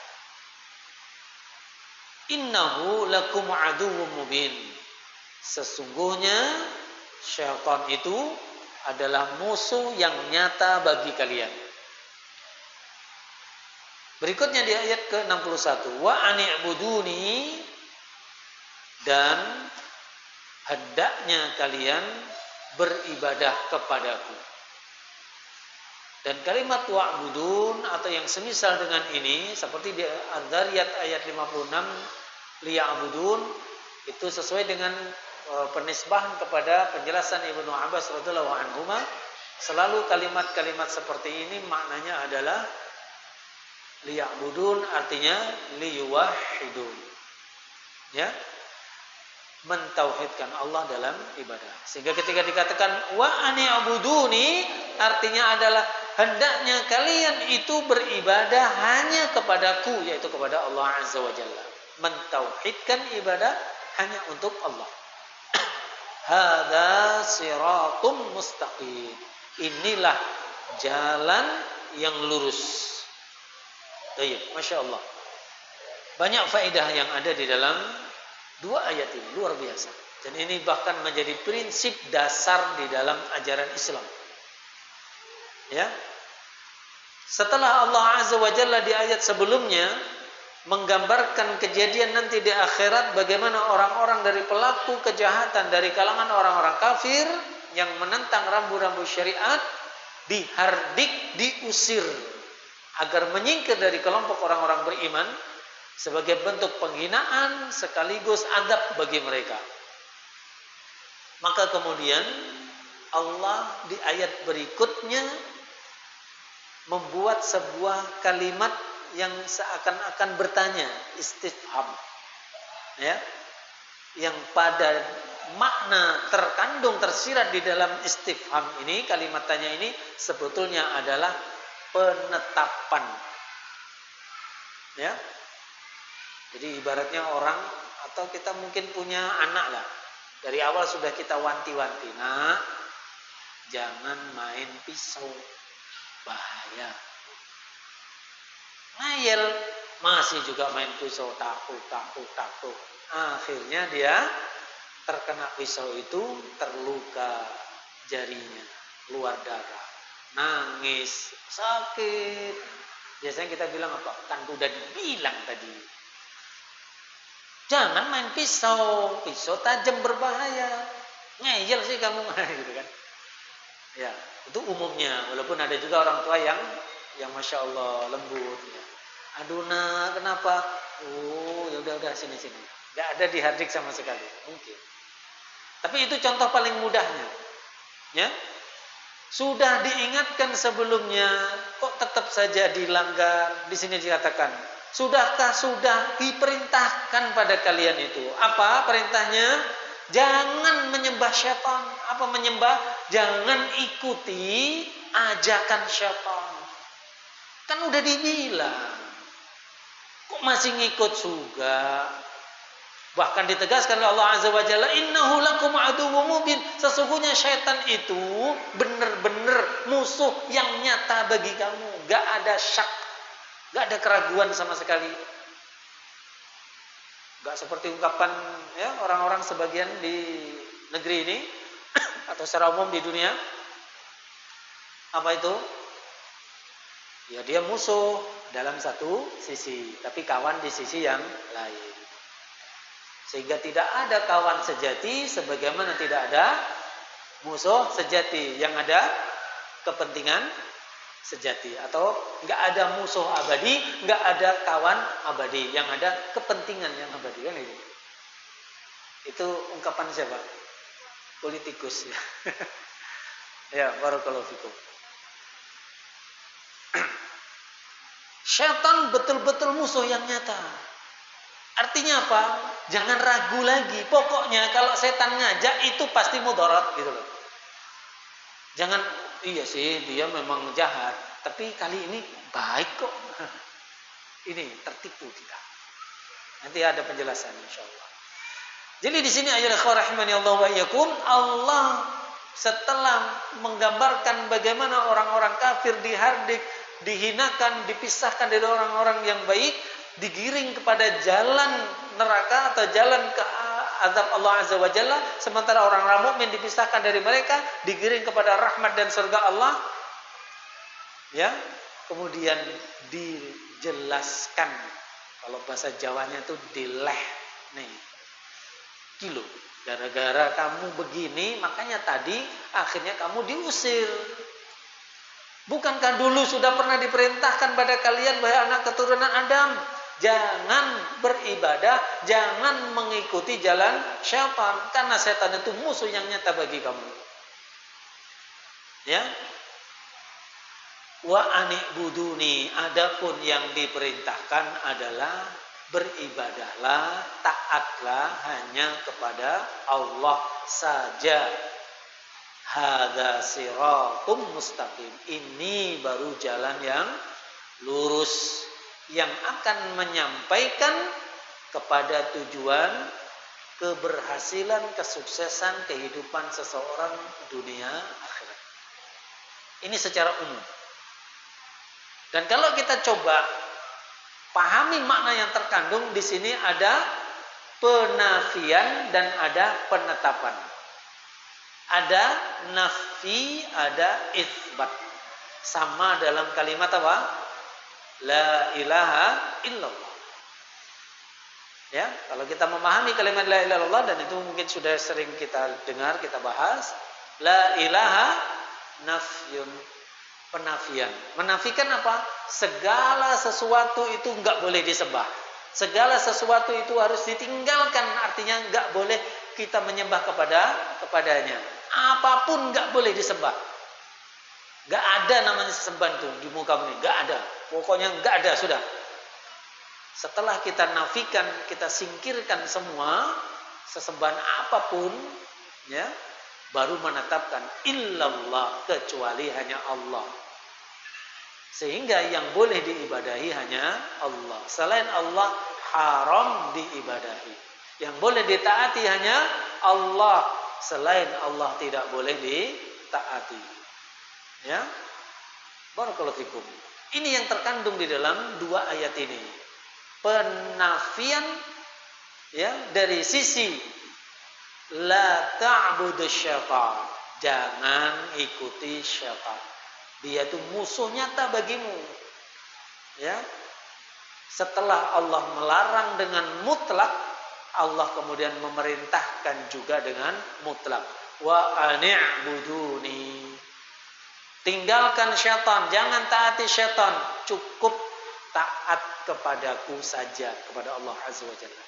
Innahu lakum aduwwum mubin, sesungguhnya syaitan itu adalah musuh yang nyata bagi kalian. Berikutnya di ayat ke-61, wa ani'buduni, dan hendaknya kalian beribadah kepadaku. Dan kalimat wa'budun atau yang semisal dengan ini seperti di Ad-Dzariyat ayat 56 liya'budun itu sesuai dengan penisbahan kepada penjelasan Ibnu Abbas radhiyallahu anhuma. Selalu kalimat-kalimat seperti ini maknanya adalah liya'budun, artinya liyuwahhidun. Ya, mentauhidkan Allah dalam ibadah. Sehingga ketika dikatakan wa ani'buduni, artinya adalah hendaknya kalian itu beribadah hanya kepadaku, yaitu kepada Allah Azza wa Jalla. Mentauhidkan ibadah hanya untuk Allah. Hadza siratum mustaqim. Inilah jalan yang lurus. Baik, Masya Allah. Banyak faedah yang ada di dalam dua ayat ini, luar biasa. Dan ini bahkan menjadi prinsip dasar di dalam ajaran Islam. Ya. Setelah Allah Azza wa Jalla di ayat sebelumnya menggambarkan kejadian nanti di akhirat, bagaimana orang-orang dari pelaku kejahatan dari kalangan orang-orang kafir yang menentang rambu-rambu syariat dihardik, diusir agar menyingkir dari kelompok orang-orang beriman sebagai bentuk penghinaan sekaligus adab bagi mereka. Maka kemudian Allah di ayat berikutnya membuat sebuah kalimat yang seakan-akan bertanya, istifham, ya, yang pada makna terkandung tersirat di dalam istifham ini, kalimat tanya ini sebetulnya adalah penetapan, ya. Jadi ibaratnya orang atau kita mungkin punya anak lah, dari awal sudah kita wanti-wanti, nak, jangan main pisau, bahaya. Ngayel, masih juga main pisau, takut. Akhirnya dia terkena pisau itu, terluka jarinya, keluar darah, nangis, sakit. Biasanya kita bilang apa? Kan udah dibilang tadi, jangan main pisau, pisau tajam berbahaya. Ngeyel sih kamu, gitu kan? Ya, itu umumnya. Walaupun ada juga orang tua yang Masya Allah lembut. Ya. Aduh nak, kenapa? Oh, ya udah sini. Gak ada dihardik sama sekali, mungkin. Tapi itu contoh paling mudahnya. Ya, sudah diingatkan sebelumnya, kok tetap saja dilanggar. Di sini dikatakan, sudah diperintahkan pada kalian itu. Apa perintahnya? Jangan menyembah syaitan. Apa menyembah? Jangan ikuti ajakan syaitan. Kan udah dibilang. Kok masih ngikut juga? Bahkan ditegaskan oleh Allah Azza wa Jalla, innahu lakum aduwwum mubin. Sesungguhnya syaitan itu benar-benar musuh yang nyata bagi kamu. Gak ada syak, gak ada keraguan sama sekali. Gak seperti ungkapan ya orang-orang sebagian di negeri ini atau secara umum di dunia. Apa itu? Ya dia musuh dalam satu sisi, tapi kawan di sisi yang lain. Sehingga tidak ada kawan sejati sebagaimana tidak ada musuh sejati. Yang ada kepentingan sejati, atau nggak ada musuh abadi, nggak ada kawan abadi, yang ada kepentingan yang abadi, kan itu. Itu ungkapan siapa? Politikus ya. Ya, barakallahu fikum. Syaitan betul-betul musuh yang nyata. Artinya apa? Jangan ragu lagi. Pokoknya kalau setan ngajak itu pasti mudarat gitu loh. Jangan, iya sih dia memang jahat, tapi kali ini baik kok. Ini tertipu kita. Nanti ada penjelasan insyaallah. Jadi di sini ayat rahimani Allah wa iyyakum, Allah setelah menggambarkan bagaimana orang-orang kafir dihardik, dihinakan, dipisahkan dari orang-orang yang baik, digiring kepada jalan neraka atau jalan ke azab Allah Azza wa Jalla, sementara orang-orang mukmin dipisahkan dari mereka, digiring kepada rahmat dan surga Allah. Ya, kemudian dijelaskan, kalau bahasa Jawanya itu dileh nih. Kilo, gara-gara kamu begini, makanya tadi akhirnya kamu diusir. Bukankah dulu sudah pernah diperintahkan pada kalian, wahai anak keturunan Adam, jangan beribadah, jangan mengikuti jalan syaitan, karena setan itu musuh yang nyata bagi kamu. Ya. Wa anibuduni, adapun yang diperintahkan adalah beribadahlah, taatlah hanya kepada Allah saja. Hadza siratum mustaqim. Ini baru jalan yang lurus yang akan menyampaikan kepada tujuan keberhasilan, kesuksesan kehidupan seseorang dunia akhirat. Ini secara umum. Dan kalau kita coba pahami makna yang terkandung di sini, ada penafian dan ada penetapan. Ada nafi, ada itsbat. Sama dalam kalimat apa? La ilaha illallah. Ya, kalau kita memahami kalimat la ilaha illallah, dan itu mungkin sudah sering kita dengar, kita bahas, la ilaha nafyun, penafian. Menafikan apa? Segala sesuatu itu enggak boleh disembah. Segala sesuatu itu harus ditinggalkan, artinya enggak boleh kita menyembah kepadanya. Apapun enggak boleh disembah. Enggak ada namanya sesembahan itu di muka bumi, enggak ada. Pokoknya enggak ada sudah. Setelah kita nafikan, kita singkirkan semua sesembahan apapun, ya, baru menetapkan illallah, kecuali hanya Allah. Sehingga yang boleh diibadahi hanya Allah. Selain Allah haram diibadahi. Yang boleh ditaati hanya Allah. Selain Allah tidak boleh ditaati. Ya. Barakallahu fikum. Ini yang terkandung di dalam dua ayat ini. Penafian, ya, dari sisi la ta'budu syaitan. Jangan ikuti syaitan. Dia itu musuh nyata bagimu. Ya. Setelah Allah melarang dengan mutlak, Allah kemudian memerintahkan juga dengan mutlak. Wa ani'buduni. Tinggalkan syaitan, jangan taati syaitan, cukup taat kepadaku saja, kepada Allah Azza wa Jalla.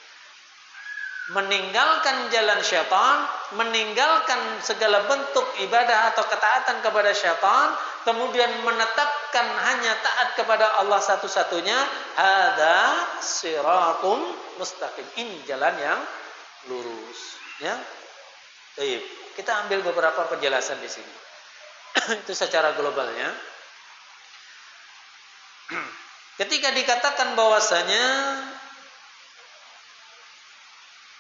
Meninggalkan jalan syaitan, meninggalkan segala bentuk ibadah atau ketaatan kepada syaitan, kemudian menetapkan hanya taat kepada Allah satu-satunya, hada siratum mustaqim. Ini jalan yang lurus, ya. Baik, kita ambil beberapa penjelasan di sini. Itu secara globalnya. Ketika dikatakan bahwasanya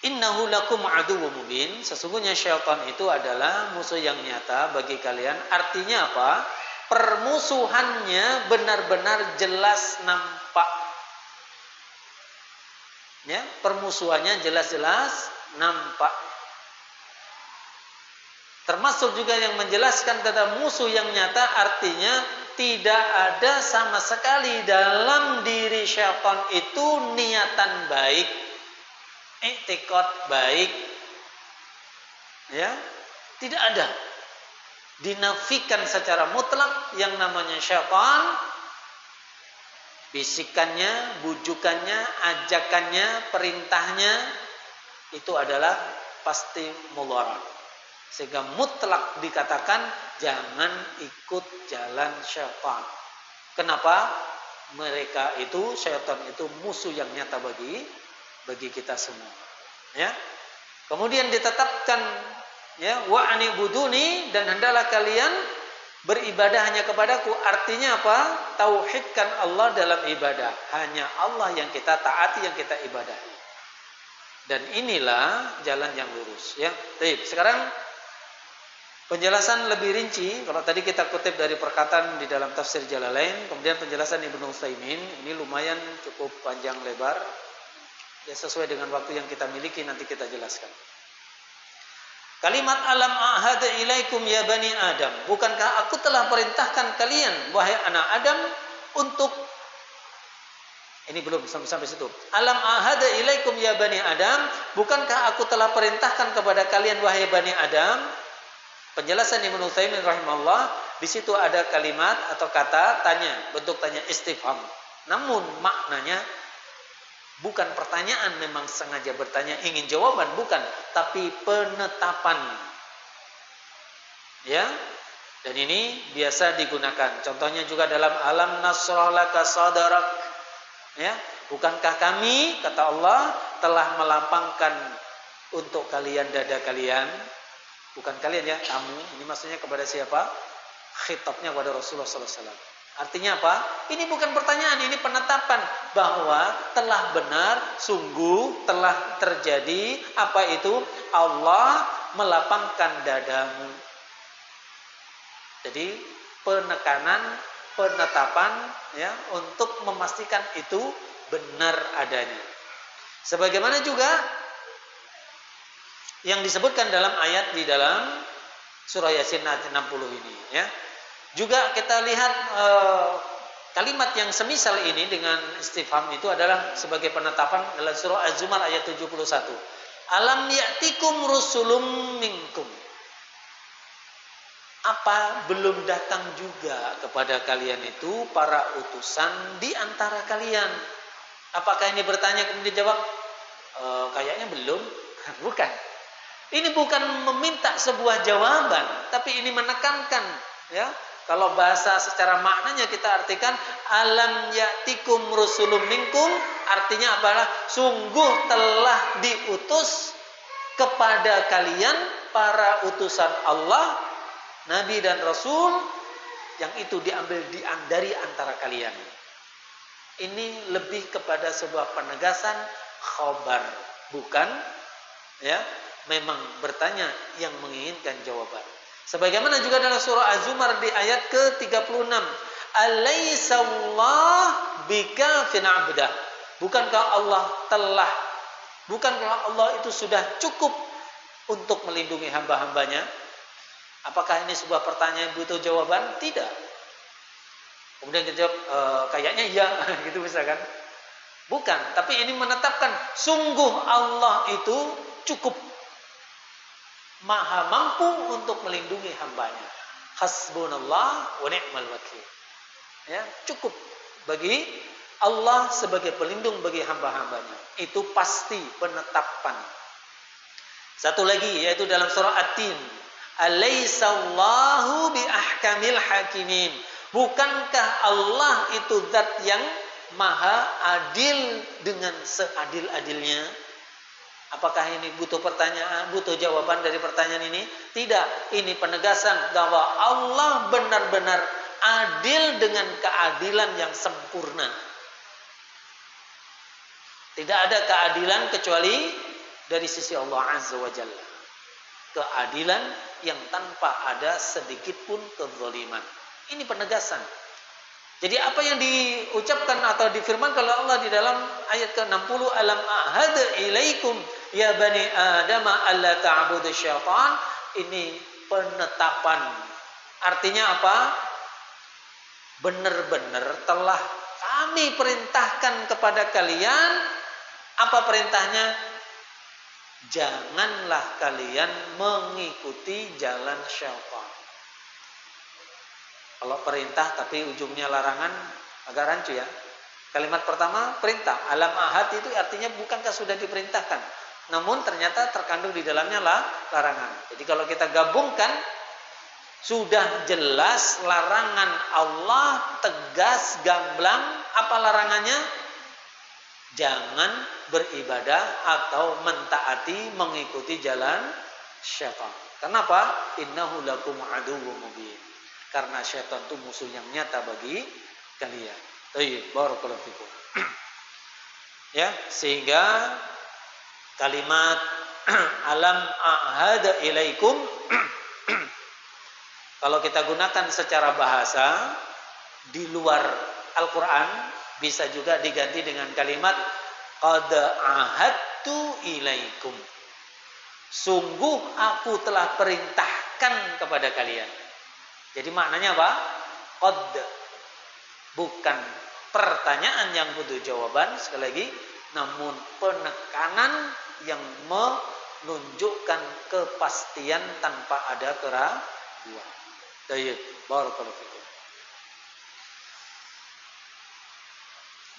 innahu lakum aduwwum mubin, sesungguhnya syaitan itu adalah musuh yang nyata bagi kalian. Artinya apa? Permusuhannya benar-benar jelas nampak. Ya, permusuhannya jelas-jelas nampak. Termasuk juga yang menjelaskan kata musuh yang nyata, artinya tidak ada sama sekali dalam diri syaitan itu niatan baik, i'tiqad baik, ya, tidak ada. Dinafikan secara mutlak yang namanya syaitan. Bisikannya, bujukannya, ajakannya, perintahnya itu adalah pasti mudarat. Sehingga mutlak dikatakan jangan ikut jalan syaitan. Kenapa? Mereka itu, syaitan itu musuh yang nyata bagi kita semua. Ya. Kemudian ditetapkan, ya, wa anibuduni, dan hendaklah kalian beribadah hanya kepadaku. Artinya apa? Tauhidkan Allah dalam ibadah. Hanya Allah yang kita taati, yang kita ibadahi. Dan inilah jalan yang lurus, ya. Baik, sekarang penjelasan lebih rinci. Kalau tadi kita kutip dari perkataan di dalam tafsir Jalalain, kemudian penjelasan Ibnu Utsaimin, ini lumayan cukup panjang lebar. Ya, sesuai dengan waktu yang kita miliki nanti kita jelaskan. Kalimat alam ahad ilaikum ya bani Adam. Bukankah aku telah perintahkan kalian wahai anak Adam untuk, ini belum sampai situ. Alam ahad ilaikum ya bani Adam. Bukankah aku telah perintahkan kepada kalian wahai bani Adam? Penjelasan Ibnu Utsaimin rahimahullah, di situ ada kalimat atau kata tanya, bentuk tanya istifham. Namun maknanya bukan pertanyaan, memang sengaja bertanya ingin jawaban, bukan, tapi penetapan. Ya. Dan ini biasa digunakan. Contohnya juga dalam alam nasrah laka sadrak. Ya, bukankah kami, kata Allah, telah melapangkan untuk kalian dada kalian? Bukan kalian, ya, kamu. Ini maksudnya kepada siapa? Khitabnya kepada Rasulullah sallallahu alaihi wasallam. Artinya apa? Ini bukan pertanyaan, ini penetapan bahwa telah benar, sungguh telah terjadi apa itu? Allah melapangkan dadamu. Jadi penekanan, penetapan ya untuk memastikan itu benar adanya. Sebagaimana juga yang disebutkan dalam ayat di dalam surah Yasin ayat 60 ini ya. Juga kita lihat kalimat yang semisal ini dengan istifham itu adalah sebagai penetapan dalam surah Az-Zumar ayat 71. Alam ya'tikum rusulum minkum. Apa belum datang juga kepada kalian itu para utusan di antara kalian? Apakah ini bertanya kemudian dijawab? Kayaknya belum. Bukan. Ini bukan meminta sebuah jawaban, tapi ini menekankan ya. Kalau bahasa secara maknanya kita artikan alam ya'tikum rusulum minkum, artinya apalah? Sungguh telah diutus kepada kalian para utusan Allah, nabi dan rasul yang itu diambil dari antara kalian. Ini lebih kepada sebuah penegasan khabar, bukan ya memang bertanya yang menginginkan jawaban. Sebagaimana juga dalam surah Az-Zumar di ayat ke-36, Alaihissallah bikafin abdah. Bukankah Allah itu sudah cukup untuk melindungi hamba-hambanya? Apakah ini sebuah pertanyaan butuh jawaban? Tidak. Kemudian kita jawab, kayaknya iya, gitu misalkan. Bukan, tapi ini menetapkan sungguh Allah itu cukup maha mampu untuk melindungi hambanya. Hasbunallah wa ni'mal wakil. Ya, cukup bagi Allah sebagai pelindung bagi hamba-hambanya. Itu pasti penetapan. Satu lagi yaitu dalam surah At-Tin. Alaihissallahu bi ahkamil hakimin. Bukankah Allah itu zat yang maha adil dengan seadil-adilnya? Apakah ini butuh pertanyaan, butuh jawaban dari pertanyaan ini? Tidak. Ini penegasan bahwa Allah benar-benar adil dengan keadilan yang sempurna. Tidak ada keadilan kecuali dari sisi Allah Azza wa Jalla. Keadilan yang tanpa ada sedikit pun kezaliman. Ini penegasan. Jadi apa yang diucapkan atau difirmankan oleh Allah di dalam ayat ke-60, alam ahad ilaikum ya bani adam alla ta'budu syaitan, ini penetapan. Artinya apa? Benar-benar telah kami perintahkan kepada kalian. Apa perintahnya? Janganlah kalian mengikuti jalan syaitan. Kalau perintah tapi ujungnya larangan agak rancu ya. Kalimat pertama perintah, alam ahad itu artinya bukankah sudah diperintahkan, namun ternyata terkandung di dalamnya larangan. Jadi kalau kita gabungkan sudah jelas larangan Allah, tegas, gamblang. Apa larangannya? Jangan beribadah atau mentaati mengikuti jalan syaitan. Kenapa? Innahu lakum aduwwum mubin. Karena syaitan itu musuh yang nyata bagi kalian. Baik, barakallahu fikum. Ya, sehingga kalimat alam ahada ilaikum kalau kita gunakan secara bahasa di luar Al-Qur'an bisa juga diganti dengan kalimat qad ahadtu ilaikum. Sungguh aku telah perintahkan kepada kalian. Jadi maknanya apa? Qad, bukan pertanyaan yang butuh jawaban sekali lagi, namun penekanan yang menunjukkan kepastian tanpa ada keraguan. Baik, barakallahu fikum.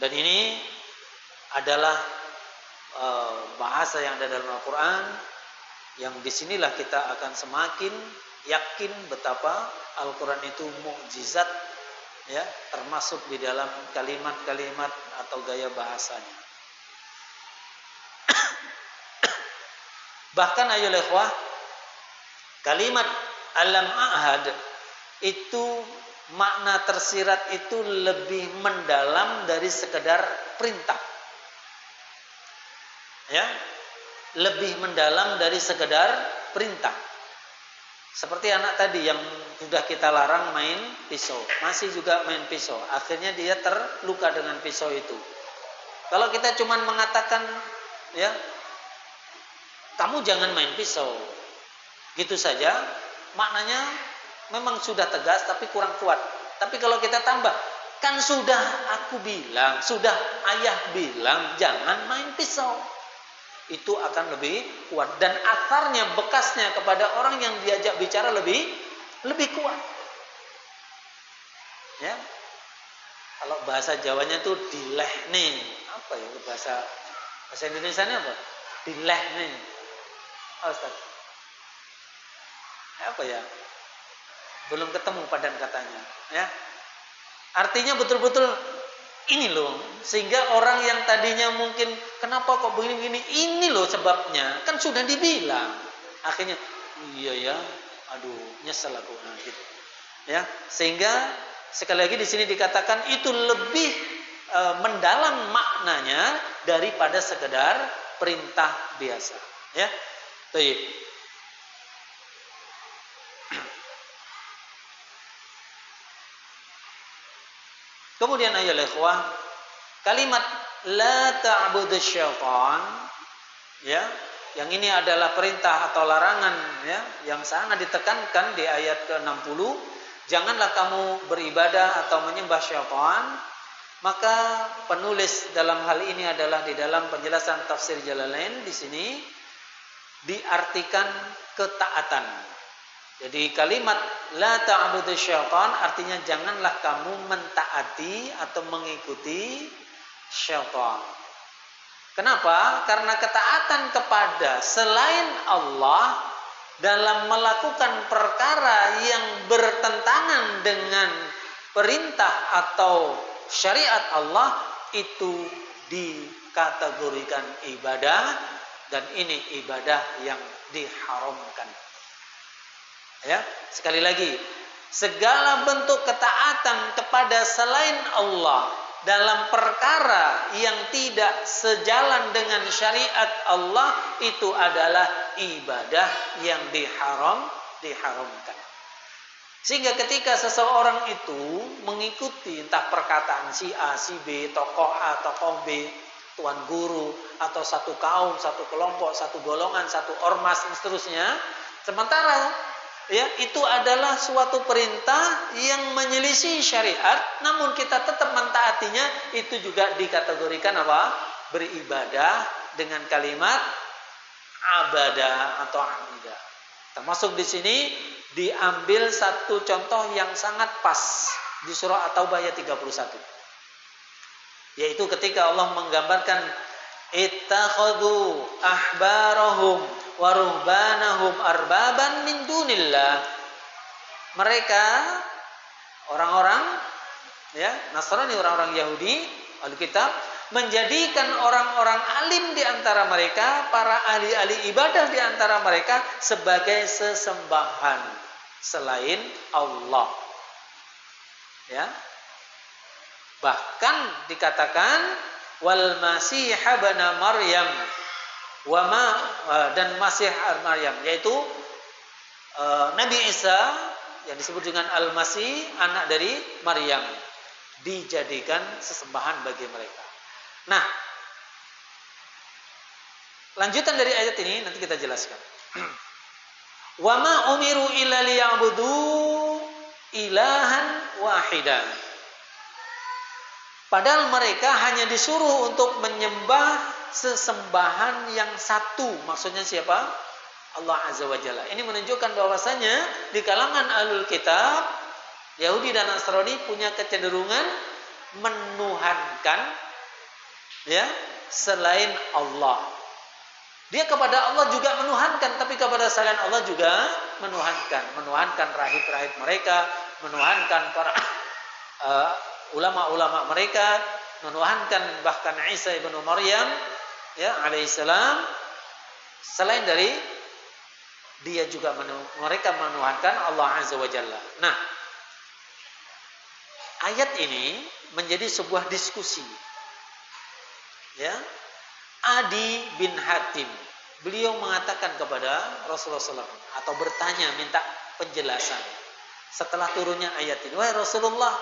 Dan ini adalah bahasa yang ada dalam Al-Quran, yang disinilah kita akan semakin yakin betapa Al-Quran itu mukjizat, ya, termasuk di dalam kalimat-kalimat atau gaya bahasanya. Bahkan ayolah ikhwah, kalimat alam ahad itu makna tersirat itu lebih mendalam dari sekedar perintah. Ya, lebih mendalam dari sekedar perintah. Seperti anak tadi yang sudah kita larang main pisau, masih juga main pisau. Akhirnya dia terluka dengan pisau itu. Kalau kita cuma mengatakan, ya, kamu jangan main pisau, gitu saja, maknanya memang sudah tegas tapi kurang kuat. Tapi kalau kita tambah, kan sudah aku bilang, sudah ayah bilang jangan main pisau, itu akan lebih kuat dan akarnya, bekasnya kepada orang yang diajak bicara lebih kuat. Ya, kalau bahasa Jawanya tuh dilehne, apa ya bahasa Indonesianya apa? Dilehne, oh, Ustaz. Apa ya? Belum ketemu padan katanya. Ya, artinya betul-betul ini loh, sehingga orang yang tadinya mungkin kenapa kok begini-begini, ini loh sebabnya, kan sudah dibilang. Akhirnya iya ya, aduh nyesel aku, nah, gitu. Ya, sehingga sekali lagi di sini dikatakan itu lebih mendalam maknanya daripada sekedar perintah biasa. Ya, baik. Kemudian ayolah ikhwah, kalimat la ta'budus syaitan, ya, yang ini adalah perintah atau larangan, ya, yang sangat ditekankan di ayat ke-60, janganlah kamu beribadah atau menyembah syaitan. Maka penulis dalam hal ini adalah di dalam penjelasan tafsir Jalalain di sini diartikan ketaatan. Jadi kalimat la ta'budu syaitan artinya janganlah kamu mentaati atau mengikuti syaitan. Kenapa? Karena ketaatan kepada selain Allah dalam melakukan perkara yang bertentangan dengan perintah atau syariat Allah itu dikategorikan ibadah, dan ini ibadah yang diharamkan. Ya, sekali lagi, segala bentuk ketaatan kepada selain Allah dalam perkara yang tidak sejalan dengan syariat Allah itu adalah ibadah yang diharamkan. Sehingga ketika seseorang itu mengikuti entah perkataan si A, si B, tokoh A, tokoh B, tuan guru, atau satu kaum, satu kelompok, satu golongan, satu ormas, dan seterusnya, sementara ya itu adalah suatu perintah yang menyelisih syariat, namun kita tetap mentaatinya, itu juga dikategorikan apa? Beribadah dengan kalimat abadah atau amidah. Termasuk di sini diambil satu contoh yang sangat pas di surah At-Taubah ayat 31. Yaitu ketika Allah menggambarkan ittakhadhu ahbarahum wa ruhbanahum arbaban min dunillah. Mereka orang-orang ya Nasrani, orang-orang Yahudi, Alkitab, menjadikan orang-orang alim di antara mereka, para ahli-ahli ibadah di antara mereka sebagai sesembahan selain Allah. Ya. Bahkan dikatakan wal Masih ibn Maryam dan Masih Maryam, yaitu Nabi Isa yang disebut dengan Al-Masih, anak dari Maryam, dijadikan sesembahan bagi mereka. Nah, lanjutan dari ayat ini nanti kita jelaskan. Wa ma umiru illa liya'budu ilahan wahidan. Padahal mereka hanya disuruh untuk menyembah sesembahan yang satu. Maksudnya siapa? Allah Azza wa Jalla. Ini menunjukkan bahwasanya di kalangan Ahlul Kitab, Yahudi dan Nasrani punya kecenderungan menuhankan ya selain Allah. Dia kepada Allah juga menuhankan, tapi kepada selain Allah juga menuhankan rahib-rahib mereka, menuhankan para ulama-ulama mereka, menuhankan bahkan Isa ibn Maryam ya alaihissalam. Selain dari dia juga mereka menuhankan Allah Azza wa Jalla. Nah, ayat ini menjadi sebuah diskusi. Ya, Adi bin Hatim, beliau mengatakan kepada Rasulullah SAW atau bertanya, minta penjelasan setelah turunnya ayat ini. Wahai Rasulullah,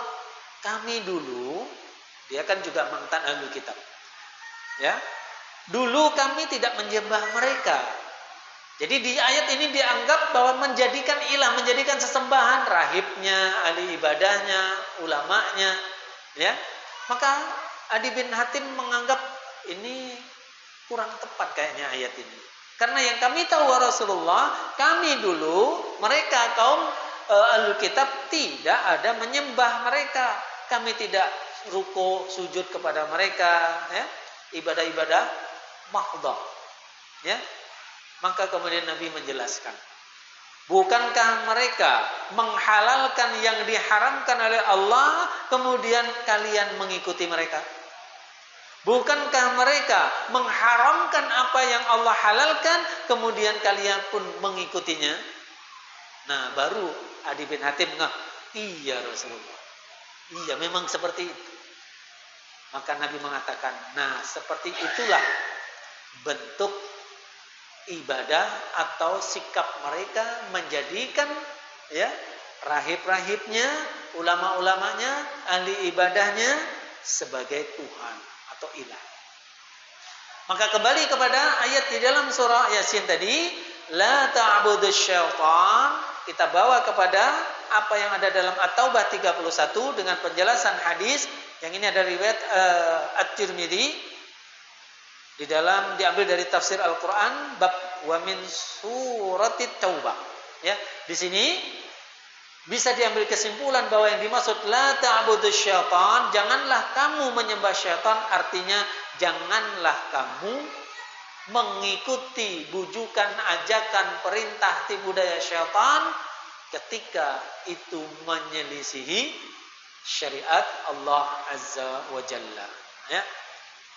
kami dulu, dia kan juga mantan ahli kitab. Ya. Dulu kami tidak menyembah mereka. Jadi di ayat ini dianggap bahwa menjadikan ilah, menjadikan sesembahan rahibnya, ahli ibadahnya, ulamanya, ya. Maka Adi bin Hatim menganggap ini kurang tepat kayaknya ayat ini. Karena yang kami tahu Rasulullah, kami dulu mereka kaum ahli kitab tidak ada menyembah mereka. Kami tidak ruku sujud kepada mereka, ya. Ibadah-ibadah mahdhah, ya. Maka kemudian Nabi menjelaskan, bukankah mereka menghalalkan yang diharamkan oleh Allah, kemudian kalian mengikuti mereka? Bukankah mereka mengharamkan apa yang Allah halalkan, kemudian kalian pun mengikutinya? Nah, baru Adi bin Hatim iya Rasulullah, iya memang seperti itu. Maka Nabi mengatakan, nah seperti itulah bentuk ibadah atau sikap mereka menjadikan, ya, rahib-rahibnya, ulama-ulamanya, ahli ibadahnya sebagai Tuhan atau ilah. Maka kembali kepada ayat di dalam surah Yasin tadi, la ta'budus syaitan, kita bawa kepada apa yang ada dalam At-Taubah 31 dengan penjelasan hadis yang ini ada riwayat At-Tirmidzi. Di dalam diambil dari tafsir Al-Qur'an bab wa min suratit Taubah. Ya, di sini bisa diambil kesimpulan bahwa yang dimaksud la ta'budus syaitan, janganlah kamu menyembah syaitan, artinya janganlah kamu mengikuti bujukan, ajakan, perintah, tipu daya syaitan ketika itu menyelisihi syariat Allah Azza wa Jalla. Ya.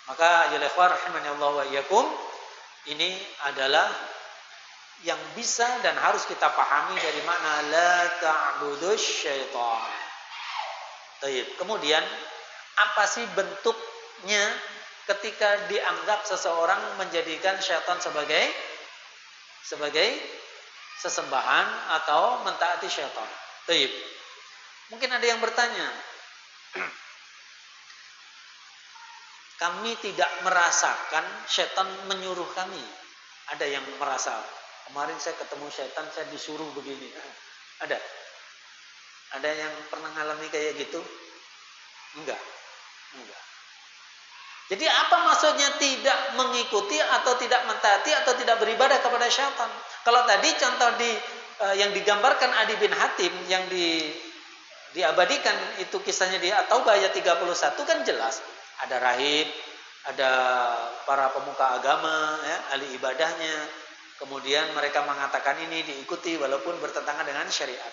Maka ya ikhwan rahimani Allah wa iyyakum, ini adalah yang bisa dan harus kita pahami dari makna la ta'budus syaitan. Baik, kemudian apa sih bentuknya ketika dianggap seseorang menjadikan syaitan sebagai sesembahan atau mentaati syaitan? Baik. Mungkin ada yang bertanya, kami tidak merasakan setan menyuruh kami. Ada yang merasa, kemarin saya ketemu setan, saya disuruh begini. Ada? Ada yang pernah ngalami kayak gitu? Enggak. Jadi apa maksudnya tidak mengikuti atau tidak mentaati atau tidak beribadah kepada syaitan? Kalau tadi contoh yang digambarkan Adi bin Hatim yang diabadikan itu kisahnya di At-Taubah ayat 31 kan jelas. Ada rahib, ada para pemuka agama, ya, ahli ibadahnya. Kemudian mereka mengatakan ini diikuti walaupun bertentangan dengan syariat.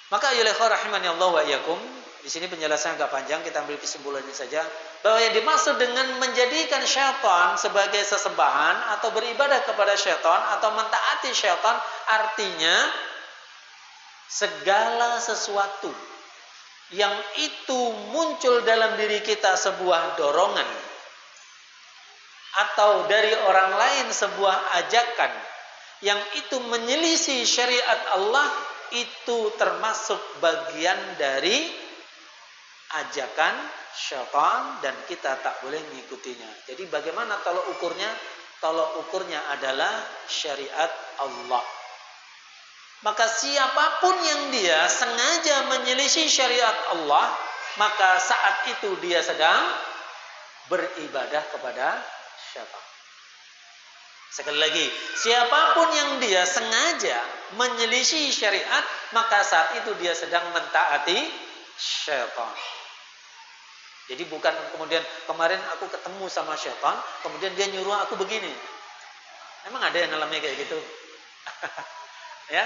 Maka ayyuhal rahimani Allah wa iyyakum, di sini penjelasan agak panjang, kita ambil kesimpulannya saja bahwa yang dimaksud dengan menjadikan syaitan sebagai sesembahan atau beribadah kepada syaitan atau mentaati syaitan artinya segala sesuatu yang itu muncul dalam diri kita sebuah dorongan atau dari orang lain sebuah ajakan yang itu menyelisih syariat Allah, itu termasuk bagian dari ajakan syaitan dan kita tak boleh mengikutinya. Jadi bagaimana tolok ukurnya? Tolok ukurnya adalah syariat Allah. Maka siapapun yang dia sengaja menyelisih syariat Allah, maka saat itu dia sedang beribadah kepada syaitan. Sekali lagi, siapapun yang dia sengaja menyelisih syariat, maka saat itu dia sedang mentaati syaitan. Jadi bukan kemudian kemarin aku ketemu sama syaitan, kemudian dia nyuruh aku begini. Emang ada yang ngalamin kayak gitu? Ya.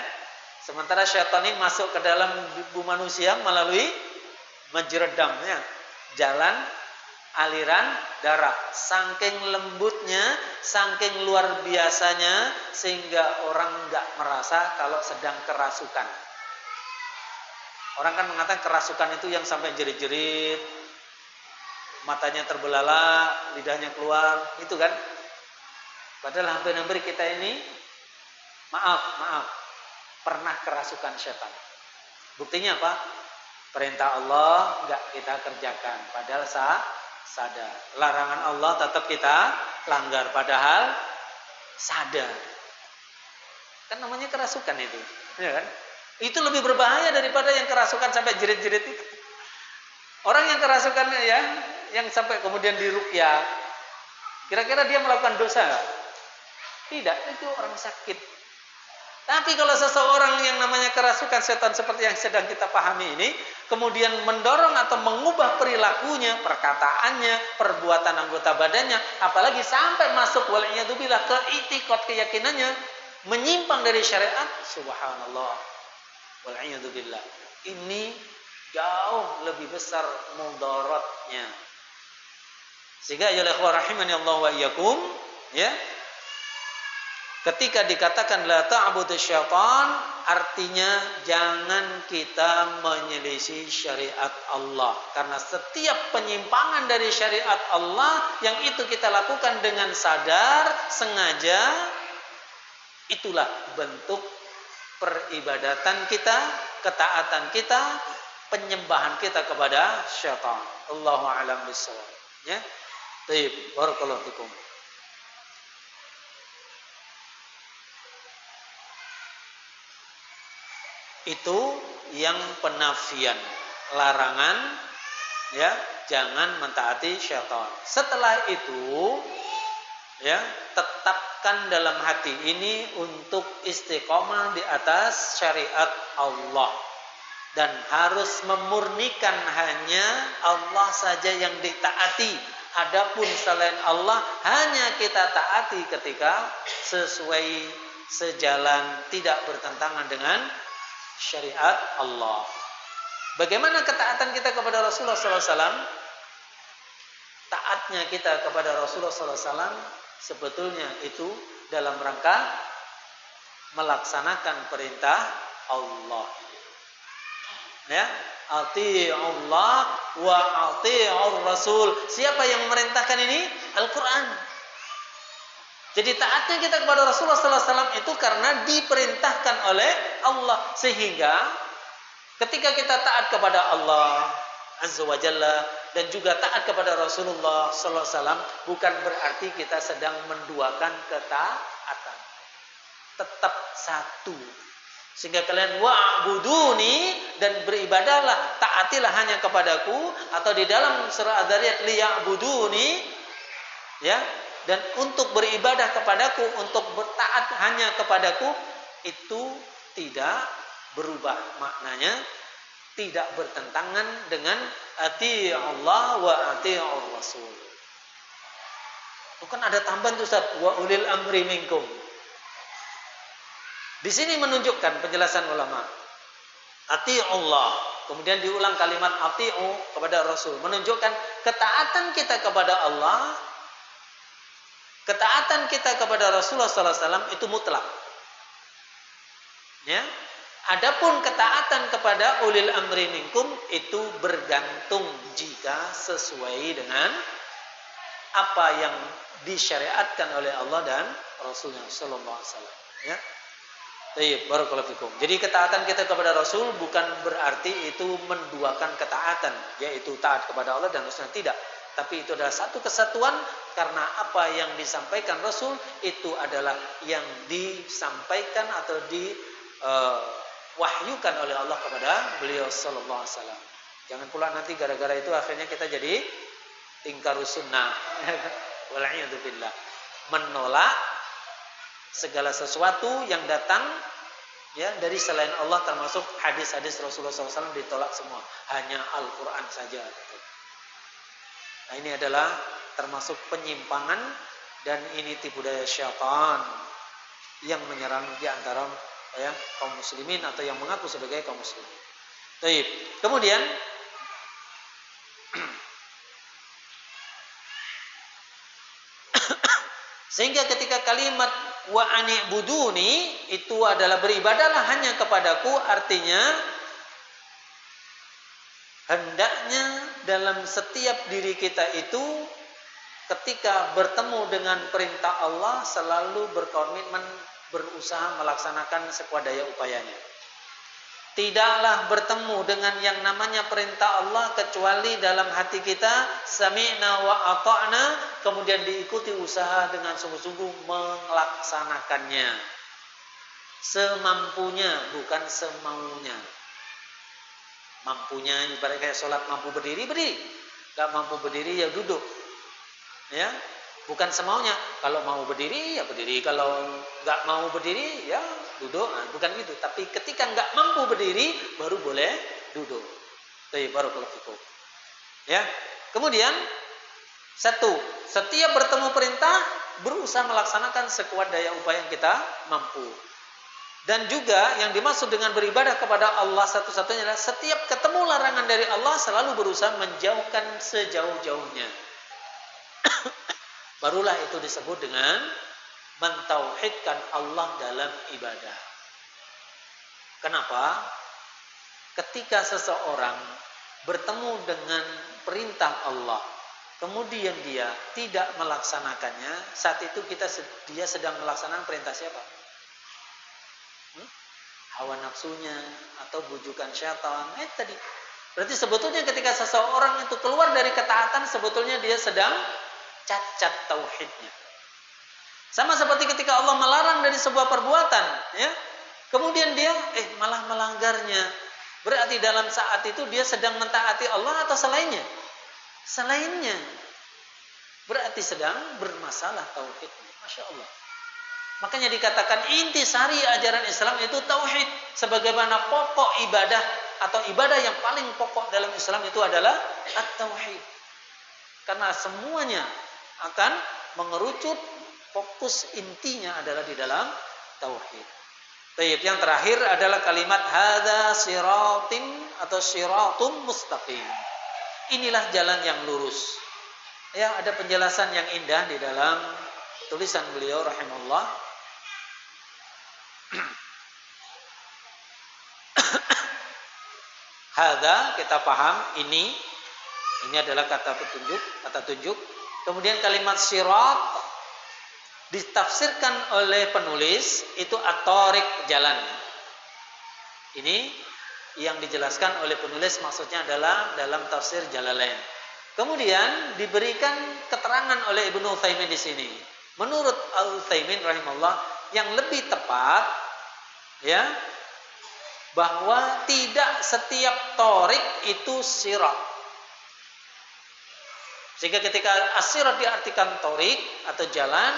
Sementara syaitan ini masuk ke dalam tubuh manusia melalui menjeredamnya jalan aliran darah. Saking lembutnya, saking luar biasanya, sehingga orang nggak merasa kalau sedang kerasukan. Orang kan mengatakan kerasukan itu yang sampai jerit-jerit, matanya terbelalak, lidahnya keluar, itu kan. Padahal hampir-hampir kita ini, maaf, pernah kerasukan setan. Buktinya apa? Perintah Allah enggak kita kerjakan padahal sadar. Larangan Allah tetap kita langgar padahal sadar. Kan namanya kerasukan itu, ya kan? Itu lebih berbahaya daripada yang kerasukan sampai jerit-jerit itu. Orang yang kerasukan ya, yang sampai kemudian diruqyah, kira-kira dia melakukan dosa enggak? Tidak, itu orang sakit. Tapi kalau seseorang yang namanya kerasukan setan seperti yang sedang kita pahami ini, kemudian mendorong atau mengubah perilakunya, perkataannya, perbuatan anggota badannya, apalagi sampai masuk waliyadzubillah ke i'tiqad keyakinannya, menyimpang dari syariat, subhanallah, waliyadzubillah. Ini jauh lebih besar mudaratnya. Sehingga ya ikhwah rahimani Allah wa iyyakum, ya. Ketika dikatakan la ta'budu syaitan, artinya jangan kita menyelisih syariat Allah. Karena setiap penyimpangan dari syariat Allah yang itu kita lakukan dengan sadar, sengaja, itulah bentuk peribadatan kita, ketaatan kita, penyembahan kita kepada syaitan. Allahu a'lam bishawab. Ya. Baik, barakallahu fikum. Itu yang penafian, larangan, ya, jangan mentaati syaitan. Setelah itu, ya, tetapkan dalam hati ini untuk istiqomah di atas syariat Allah dan harus memurnikan hanya Allah saja yang ditaati. Adapun selain Allah hanya kita taati ketika sesuai sejalan, tidak bertentangan dengan syariat Allah. Bagaimana ketaatan kita kepada Rasulullah SAW? Taatnya kita kepada Rasulullah SAW sebetulnya itu dalam rangka melaksanakan perintah Allah. Ya, ati'ullah wa ati'ur rasul. Siapa yang memerintahkan ini? Al-Quran. Jadi taatnya kita kepada Rasulullah SAW itu karena diperintahkan oleh Allah. Sehingga ketika kita taat kepada Allah Azza wa Jalla dan juga taat kepada Rasulullah SAW, bukan berarti kita sedang menduakan ketaatan. Tetap satu. Sehingga kalian wa'buduni, dan beribadahlah, taatilah hanya kepadaku. Atau di dalam surah Adz-Dzariyat liya'buduni, ya. Dan untuk beribadah kepadaku, untuk bertaat hanya kepadaku, itu tidak berubah maknanya, tidak bertentangan dengan ati Allah wa ati'ur rasul. Itu kan ada tambahan tuh Ustaz, wa ulil amri minkum. Di sini menunjukkan penjelasan ulama. Ati Allah, kemudian diulang kalimat ati'u kepada Rasul, menunjukkan ketaatan kita kepada Allah, ketaatan kita kepada Rasulullah SAW itu mutlak. Ya. Adapun ketaatan kepada ulil amri minkum itu bergantung jika sesuai dengan apa yang disyariatkan oleh Allah dan Rasulnya Sallallahu Alaihi Wasallam. Ya. Baik, barakallahu fikum. Jadi ketaatan kita kepada Rasul bukan berarti itu menduakan ketaatan, yaitu taat kepada Allah dan Rasulnya, tidak. Tapi itu adalah satu kesatuan karena apa yang disampaikan Rasul itu adalah yang disampaikan atau diwahyukan oleh Allah kepada beliau sallallahu alaihi wasallam. Jangan pula nanti gara-gara itu akhirnya kita jadi ingkarus sunnah. Wal'iyadu billah. Menolak segala sesuatu yang datang ya dari selain Allah, termasuk hadis-hadis Rasulullah SAW ditolak semua. Hanya Al-Quran saja. Nah, ini adalah termasuk penyimpangan dan ini tipu daya syaitan yang menyerang di antara ya, kaum muslimin atau yang mengaku sebagai kaum muslimin. Baik. Kemudian sehingga ketika kalimat wa ani'buduni itu adalah beribadahlah hanya kepadaku, artinya hendaknya dalam setiap diri kita itu ketika bertemu dengan perintah Allah selalu berkomitmen berusaha melaksanakan sekuat daya upayanya. Tidaklah bertemu dengan yang namanya perintah Allah kecuali dalam hati kita sami'na wa ata'na, kemudian diikuti usaha dengan sungguh-sungguh melaksanakannya. Semampunya, bukan semaunya. Mampunya ibarat kayak sholat, mampu berdiri, berdiri. Gak mampu berdiri ya duduk. Ya, bukan semaunya. Kalau mau berdiri ya berdiri, kalau nggak mau berdiri ya duduk. Nah, bukan gitu. Tapi ketika nggak mampu berdiri baru boleh duduk. Tapi barakallahu fikum. Ya. Kemudian satu, setiap bertemu perintah berusaha melaksanakan sekuat daya upaya yang kita mampu. Dan juga yang dimaksud dengan beribadah kepada Allah satu-satunya adalah setiap ketemu larangan dari Allah selalu berusaha menjauhkan sejauh-jauhnya. Barulah itu disebut dengan mentauhidkan Allah dalam ibadah. Kenapa? Ketika seseorang bertemu dengan perintah Allah, kemudian dia tidak melaksanakannya, saat itu dia sedang melaksanakan perintah siapa? Hawa nafsunya atau bujukan syaitan. Tadi. Berarti sebetulnya ketika seseorang itu keluar dari ketaatan, sebetulnya dia sedang cacat tauhidnya. Sama seperti ketika Allah melarang dari sebuah perbuatan, ya. Kemudian dia malah melanggarnya. Berarti dalam saat itu dia sedang mentaati Allah atau selainnya? Selainnya. Berarti sedang bermasalah tauhidnya. Masya Allah. Makanya dikatakan intisari ajaran Islam itu tauhid. Sebagaimana pokok ibadah atau ibadah yang paling pokok dalam Islam itu adalah at-tauhid. Karena semuanya akan mengerucut, fokus intinya adalah di dalam tauhid. Baik, yang terakhir adalah kalimat hadza siratin atau siratum mustaqim. Inilah jalan yang lurus. Ya, ada penjelasan yang indah di dalam tulisan beliau rahimahullah. Hadza kita paham ini adalah kata petunjuk, kata tunjuk. Kemudian kalimat sirat ditafsirkan oleh penulis itu at-thariq, jalan. Ini yang dijelaskan oleh penulis maksudnya adalah dalam tafsir Jalalain. Kemudian diberikan keterangan oleh Ibnu Utsaimin di sini. Menurut Al-Utsaimin rahimahullah yang lebih tepat ya bahwa tidak setiap thariq itu sirat. Sehingga ketika as-sirat diartikan thariq atau jalan,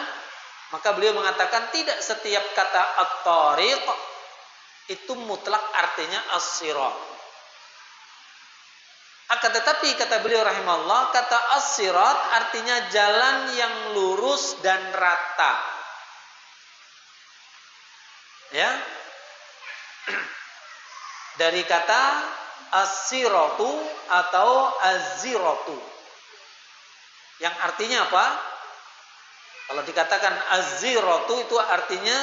maka beliau mengatakan tidak setiap kata at-thariq itu mutlak artinya as-sirat. Akan tetapi kata beliau rahimahullah, kata as-sirat artinya jalan yang lurus dan rata. Ya. Dari kata as-siratu atau az-ziratu. Yang artinya apa? Kalau dikatakan az-ziratu itu artinya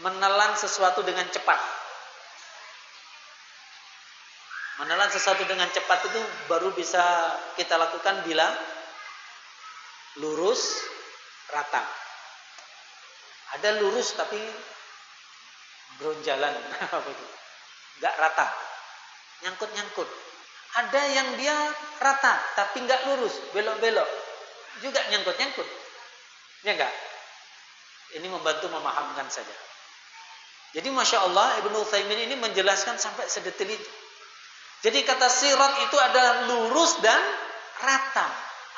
menelan sesuatu dengan cepat. Menelan sesuatu dengan cepat itu baru bisa kita lakukan bila lurus, rata. Ada lurus tapi beronjalan, nggak rata, nyangkut-nyangkut. Ada yang dia rata tapi nggak lurus, belok-belok, juga nyangkut-nyangkut. Ya enggak? Ini membantu memahamkan saja. Jadi Masya Allah Ibnu Utsaimin ini menjelaskan sampai sedetil itu. Jadi kata sirat itu adalah lurus dan rata.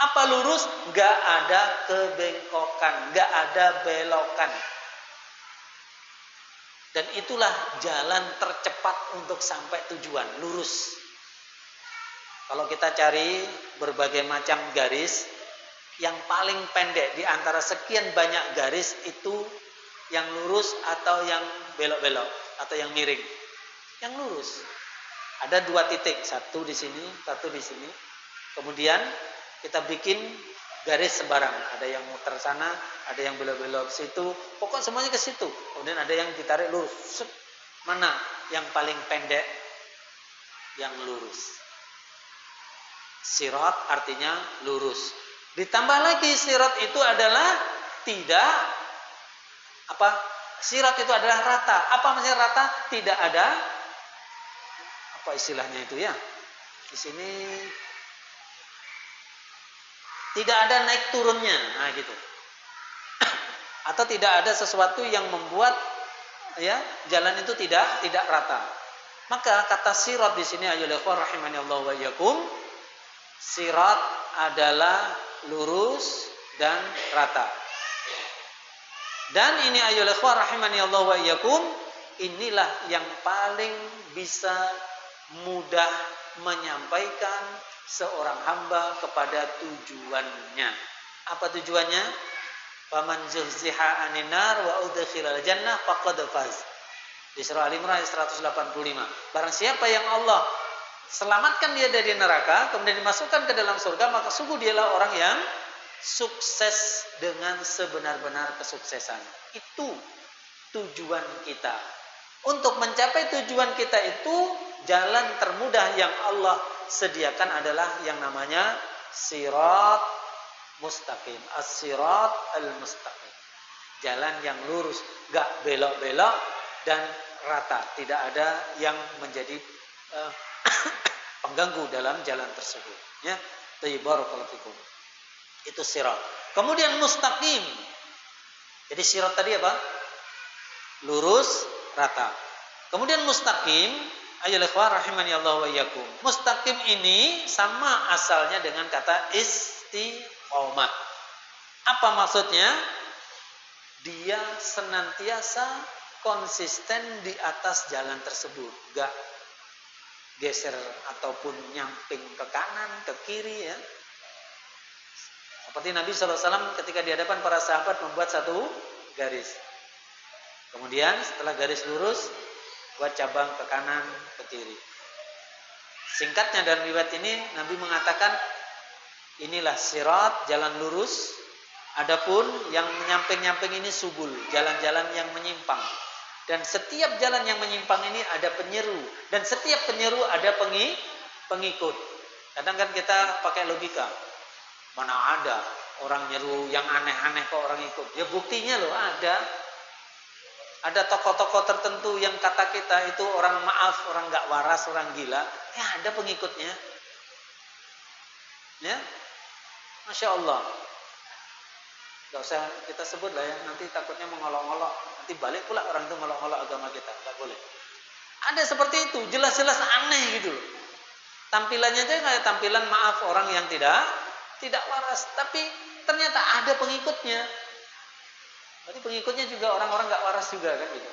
Apa lurus? Nggak ada kebengkokan, nggak ada belokan. Dan itulah jalan tercepat untuk sampai tujuan, lurus. Kalau kita cari berbagai macam garis, yang paling pendek di antara sekian banyak garis itu yang lurus atau yang belok-belok atau yang miring. Yang lurus. Ada 2 titik, satu di sini, satu di sini. Kemudian kita bikin garis sembarang. Ada yang muter sana, ada yang belok-belok situ. Pokok semuanya ke situ. Kemudian ada yang ditarik lurus. Mana yang paling pendek? Yang lurus. Sirat artinya lurus. Ditambah lagi sirat itu adalah tidak Apa? Sirat itu adalah rata. Apa maksudnya rata? Tidak ada apa istilahnya itu ya? Di sini tidak ada naik turunnya. Nah, gitu. Atau tidak ada sesuatu yang membuat ya jalan itu tidak rata. Maka kata sirat di sini ayyuhal ikhwah rahimani Allah wa iyyakum, sirat adalah lurus dan rata. Dan ini ayyuhal ikhwah rahimani Allah wa iyyakum, inilah yang paling bisa mudah menyampaikan seorang hamba kepada tujuannya. Apa tujuannya? Faman zuhziha 'anil nar wa udkhilal jannah faqad faz. Di surah Al-Imran ayat 185. Barang siapa yang Allah selamatkan dia dari neraka, kemudian dimasukkan ke dalam surga, maka sungguh dialah orang yang sukses dengan sebenar-benar kesuksesan. Itu tujuan kita. Untuk mencapai tujuan kita itu, jalan termudah yang Allah sediakan adalah yang namanya sirat mustaqim. As-sirat al-mustaqim. Jalan yang lurus, gak belok-belok dan rata. Tidak ada yang menjadi pengganggu dalam jalan tersebut. Ya, barakallahu fikum. Itu sirat. Kemudian mustaqim. Jadi sirat tadi apa? Lurus, rata. Kemudian mustaqim, ayyuhal ikhwah rahimani Allah wa iyyakum. Mustaqim ini sama asalnya dengan kata istiqomah. Apa maksudnya? Dia senantiasa konsisten di atas jalan tersebut, gak geser ataupun nyamping ke kanan, ke kiri ya. Seperti Nabi SAW ketika di hadapan para sahabat membuat satu garis. Kemudian setelah garis lurus, buat cabang ke kanan, ke kiri. Singkatnya dalam riwayat ini Nabi mengatakan inilah sirat, jalan lurus. Adapun yang menyamping-nyamping ini subul, jalan-jalan yang menyimpang. Dan setiap jalan yang menyimpang ini ada penyeru, dan setiap penyeru ada pengikut. Kadang kan kita pakai logika. Mana ada orang nyeru yang aneh-aneh kok orang ikut. Ya buktinya loh ada. Ada tokoh-tokoh tertentu yang kata kita itu orang maaf, orang gak waras, orang gila. Ya ada pengikutnya. Ya, Masya Allah. Gak usah kita sebut lah ya. Nanti takutnya mengolok-olok. Nanti balik pula orang itu ngolok-ngolok agama kita. Gak boleh. Ada seperti itu. Jelas-jelas aneh gitu. Tampilannya aja kayak tampilan maaf orang yang tidak waras. Tapi ternyata ada pengikutnya. Berarti pengikutnya juga orang-orang gak waras juga kan gitu.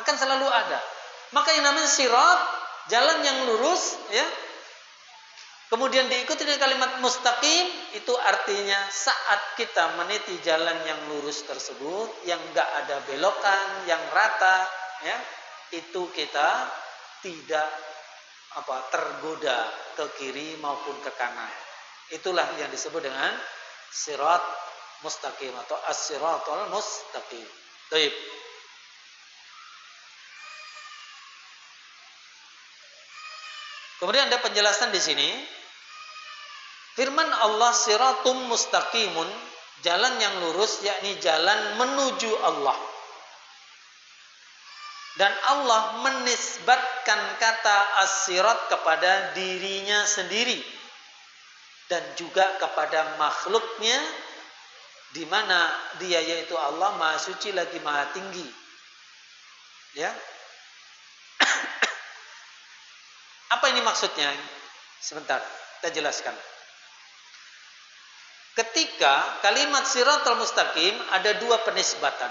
Akan selalu ada. Maka yang namanya sirat, jalan yang lurus ya. Kemudian diikuti dengan kalimat mustaqim, itu artinya saat kita meniti jalan yang lurus tersebut, yang gak ada belokan, yang rata ya, itu kita tidak tergoda ke kiri maupun ke kanan. Itulah yang disebut dengan sirat mustaqim atau as-siratul mustaqim. Baik. Kemudian ada penjelasan di sini. Firman Allah siratum mustaqimun, jalan yang lurus yakni jalan menuju Allah. Dan Allah menisbatkan kata as-sirat kepada dirinya sendiri dan juga kepada makhluknya, di mana dia yaitu Allah Maha Suci lagi Maha Tinggi. Ya. Apa ini maksudnya? Sebentar, kita jelaskan. Ketika kalimat siratal mustaqim ada dua penisbatan.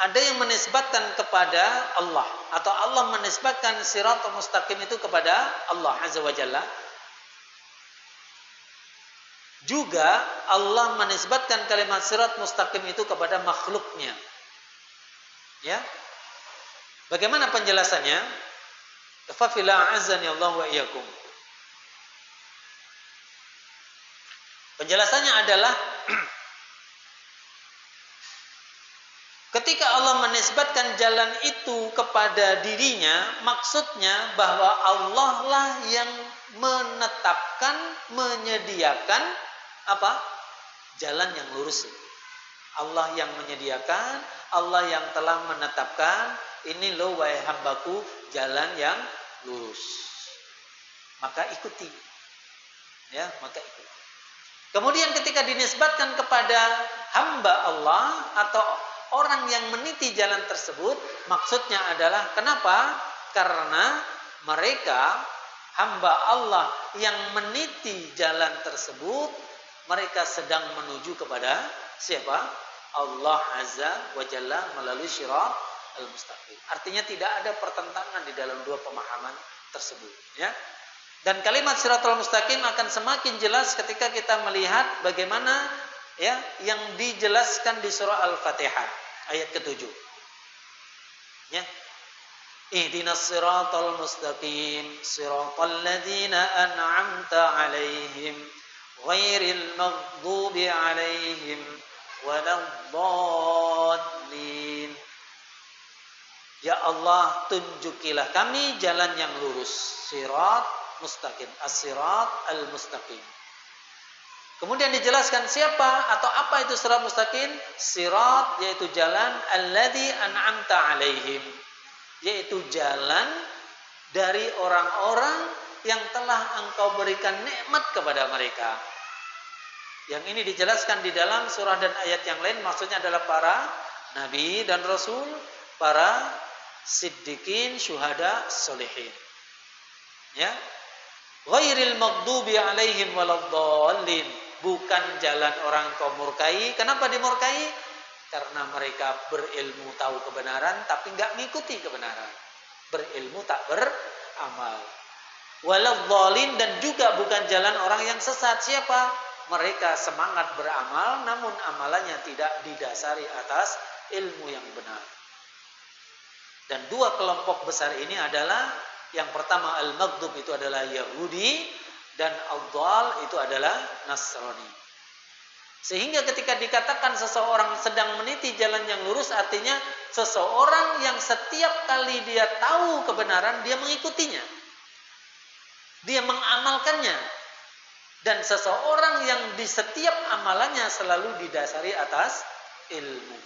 Ada yang menisbatkan kepada Allah atau Allah menisbatkan siratal mustaqim itu kepada Allah Azza wa Jalla. Juga Allah menisbatkan kalimat sirat mustaqim itu kepada makhluknya. Ya. Bagaimana penjelasannya? Fafila azani Allah wa iyyakum. Penjelasannya adalah ketika Allah menisbatkan jalan itu kepada dirinya, maksudnya bahwa Allah lah yang menetapkan, menyediakan jalan yang lurus. Allah yang menyediakan, Allah yang telah menetapkan, ini loh wahai hambaku jalan yang lurus. Maka ikuti. Ya, maka ikuti. Kemudian ketika dinisbatkan kepada hamba Allah atau orang yang meniti jalan tersebut, maksudnya adalah kenapa? Karena mereka hamba Allah yang meniti jalan tersebut, mereka sedang menuju kepada siapa? Allah Azza wa Jalla melalui syirat al-mustaqim. Artinya tidak ada pertentangan di dalam dua pemahaman tersebut, ya. Dan kalimat siratal mustaqim akan semakin jelas ketika kita melihat bagaimana ya yang dijelaskan di surah Al-Fatihah ayat ke-7. Ya. Ihdinas siratal mustaqim siratal ladzina an'amta 'alaihim ghairil maghdubi 'alaihim waladdallin. Ya Allah, tunjukilah kami jalan yang lurus, sirat mustaqim, as-sirat al-mustaqim. Kemudian dijelaskan siapa atau apa itu sirat mustaqim? Sirat yaitu jalan alladzi an'amta alaihim, yaitu jalan dari orang-orang yang telah engkau berikan nikmat kepada mereka. Yang ini dijelaskan di dalam surah dan ayat yang lain, maksudnya adalah para nabi dan rasul, para siddiqin, syuhada, sholihin. Ya. Ghairil maghdubi alaihim waladdallin, bukan jalan orang kaum murkai. Kenapa dimurkai? Karena mereka berilmu tahu kebenaran tapi enggak mengikuti kebenaran. Berilmu tak beramal. Waladdallin, dan juga bukan jalan orang yang sesat. Siapa? Mereka semangat beramal namun amalannya tidak didasari atas ilmu yang benar. Dan dua kelompok besar ini adalah, yang pertama al-maghdub itu adalah Yahudi, dan ad-dhal itu adalah Nasrani. Sehingga ketika dikatakan seseorang sedang meniti jalan yang lurus, artinya seseorang yang setiap kali dia tahu kebenaran dia mengikutinya, dia mengamalkannya, dan seseorang yang di setiap amalannya selalu didasari atas ilmu.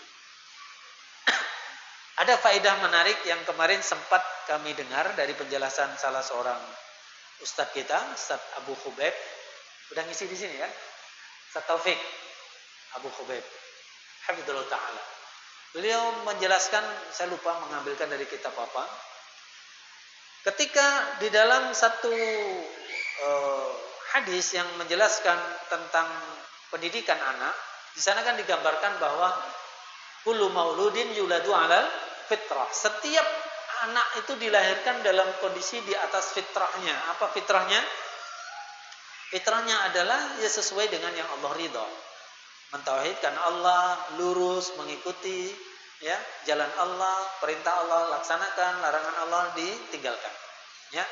Ada faedah menarik yang kemarin sempat kami dengar dari penjelasan salah seorang ustadz kita, Ustadz Abu Khubaib. Udah ngisi di sini kan? Ustadz Taufik Abu Khubaib, hafizallahu ta'ala. Beliau menjelaskan, saya lupa mengambilkan dari kitab apa. Ketika di dalam satu hadis yang menjelaskan tentang pendidikan anak, di sana kan digambarkan bahwa kullu mauludin yuladu 'alal fitrah. Setiap anak itu dilahirkan dalam kondisi di atas fitrahnya. Apa fitrahnya? Fitrahnya adalah ya sesuai dengan yang Allah ridha. Mentauhidkan Allah, lurus mengikuti ya jalan Allah, perintah Allah laksanakan, larangan Allah ditinggalkan. Ya.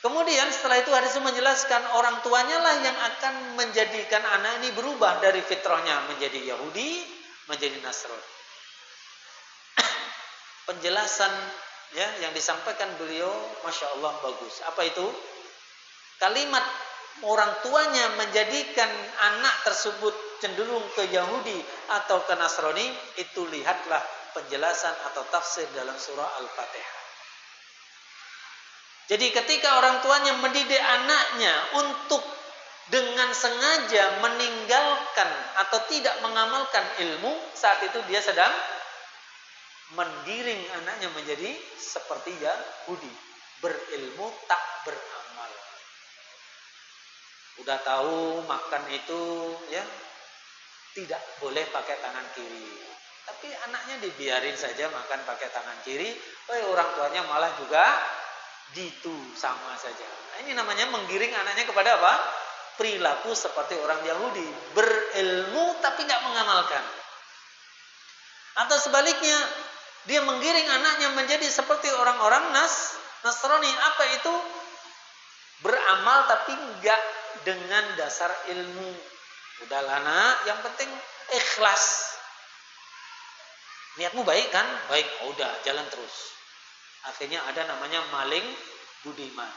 Kemudian setelah itu hadis menjelaskan orang tuanya lah yang akan menjadikan anak ini berubah dari fitrahnya menjadi Yahudi, menjadi Nasrani. Penjelasan ya yang disampaikan beliau, masya Allah bagus. Apa itu? Kalimat orang tuanya menjadikan anak tersebut cenderung ke Yahudi atau ke Nasrani, itu lihatlah penjelasan atau tafsir dalam surah Al-Fatihah. Jadi ketika orang tuanya mendidik anaknya untuk dengan sengaja meninggalkan atau tidak mengamalkan ilmu, saat itu dia sedang mendiring anaknya menjadi seperti Yahudi, berilmu tak beramal. Udah tahu makan itu ya tidak boleh pakai tangan kiri, tapi anaknya dibiarin saja makan pakai tangan kiri, orang tuanya malah juga gitu sama saja. Nah, ini namanya menggiring anaknya kepada apa? Perilaku seperti orang Yahudi, berilmu tapi nggak mengamalkan. Atau sebaliknya, dia menggiring anaknya menjadi seperti orang-orang Nasrani. Apa itu? Beramal tapi nggak dengan dasar ilmu. Udahlah nak, yang penting ikhlas. Niatmu baik kan? Baik, udah jalan terus. Akhirnya ada namanya maling budiman.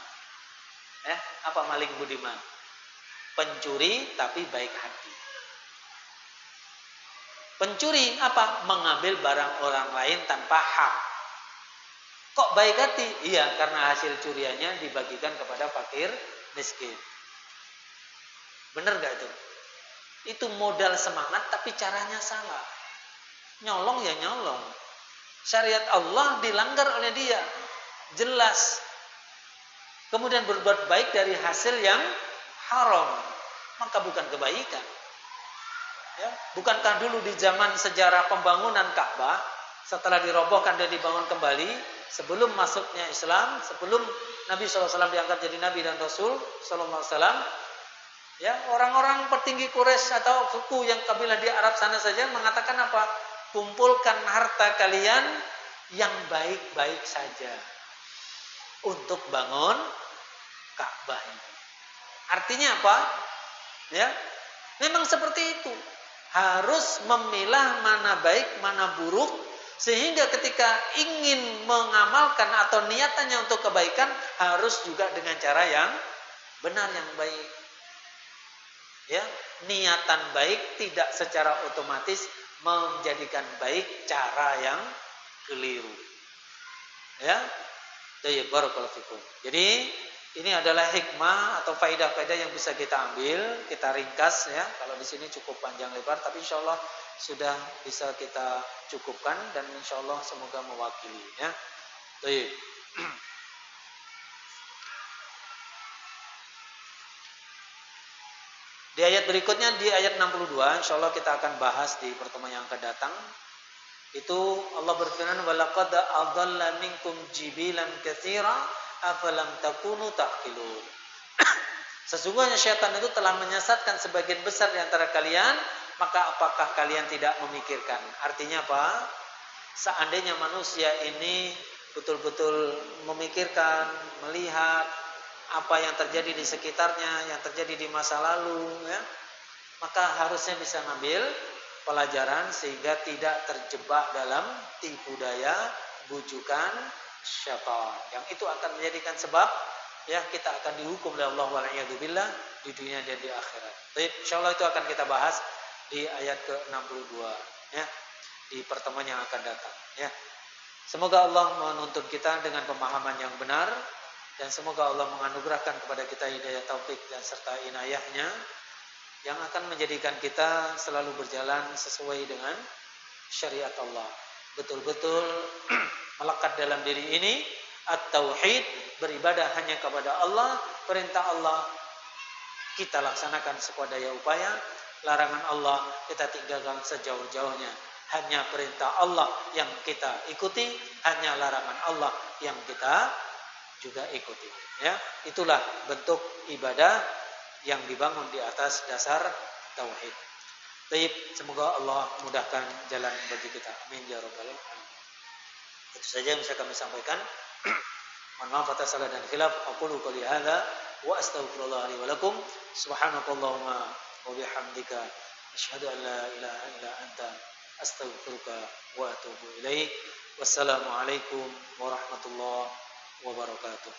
Apa maling budiman? Pencuri tapi baik hati. Pencuri apa? Mengambil barang orang lain tanpa hak. Kok baik hati? Iya, karena hasil curiannya dibagikan kepada fakir miskin. Bener gak itu? Itu modal semangat tapi caranya salah. Nyolong ya nyolong. Syariat Allah dilanggar oleh dia. Jelas. Kemudian berbuat baik dari hasil yang haram. Maka bukan kebaikan. Ya, bukankah dulu di zaman sejarah pembangunan Ka'bah, setelah dirobohkan dan dibangun kembali, sebelum masuknya Islam, sebelum Nabi SAW diangkat jadi Nabi dan Rasul SAW, ya, orang-orang petinggi Quraisy atau suku yang kabilah di Arab sana saja mengatakan apa? Kumpulkan harta kalian yang baik-baik saja untuk bangun Ka'bah ini. Artinya apa? Ya, memang seperti itu. Harus memilah mana baik, mana buruk, sehingga ketika ingin mengamalkan atau niatannya untuk kebaikan harus juga dengan cara yang benar, yang baik. Ya, niatan baik tidak secara otomatis menjadikan baik cara yang keliru. Ya, barakallahu fikum. Jadi ini adalah hikmah atau faidah-faidah yang bisa kita ambil, kita ringkas ya. Kalau di sini cukup panjang lebar, tapi insya Allah sudah bisa kita cukupkan dan insya Allah semoga mewakili ya. Baik. Di ayat berikutnya di ayat 62, insya Allah kita akan bahas di pertemuan yang akan datang. Itu Allah berfirman, walaqad adalla minkum jibilan katsira afalam takunu ta'qilun. Sesungguhnya syaitan itu telah menyesatkan sebagian besar di antara kalian, maka apakah kalian tidak memikirkan? Artinya apa? Seandainya manusia ini betul-betul memikirkan, melihat apa yang terjadi di sekitarnya, yang terjadi di masa lalu, ya, maka harusnya bisa ngambil pelajaran sehingga tidak terjebak dalam tipu daya, bujukan syaitan. Yang itu akan menjadikan sebab ya kita akan dihukum oleh Allah wa'alaikumsalam di dunia dan di akhirat. Baik, insyaallah itu akan kita bahas di ayat ke-62 ya, di pertemuan yang akan datang ya. Semoga Allah menuntun kita dengan pemahaman yang benar dan semoga Allah menganugerahkan kepada kita hidayah taufik dan serta inayahnya yang akan menjadikan kita selalu berjalan sesuai dengan syariat Allah. Betul-betul melekat dalam diri ini at-tauhid, beribadah hanya kepada Allah, perintah Allah kita laksanakan sekadar upaya, larangan Allah kita tinggalkan sejauh-jauhnya. Hanya perintah Allah yang kita ikuti, hanya larangan Allah yang kita juga ikuti. Ya, itulah bentuk ibadah yang dibangun di atas dasar tauhid. Baik, semoga Allah mudahkan jalan bagi kita. Amin ya rabbal alamin. Itu saja yang bisa kami sampaikan. Mohon maaf atas salah dan khilaf. Aqulu qouli hadza wa astaghfirullah li wa lakum. Subhanakallahumma wa bihamdika asyhadu an la ilaha illa anta astaghfiruka wa atubu ilaik. Wassalamualaikum warahmatullahi wabarakatuh.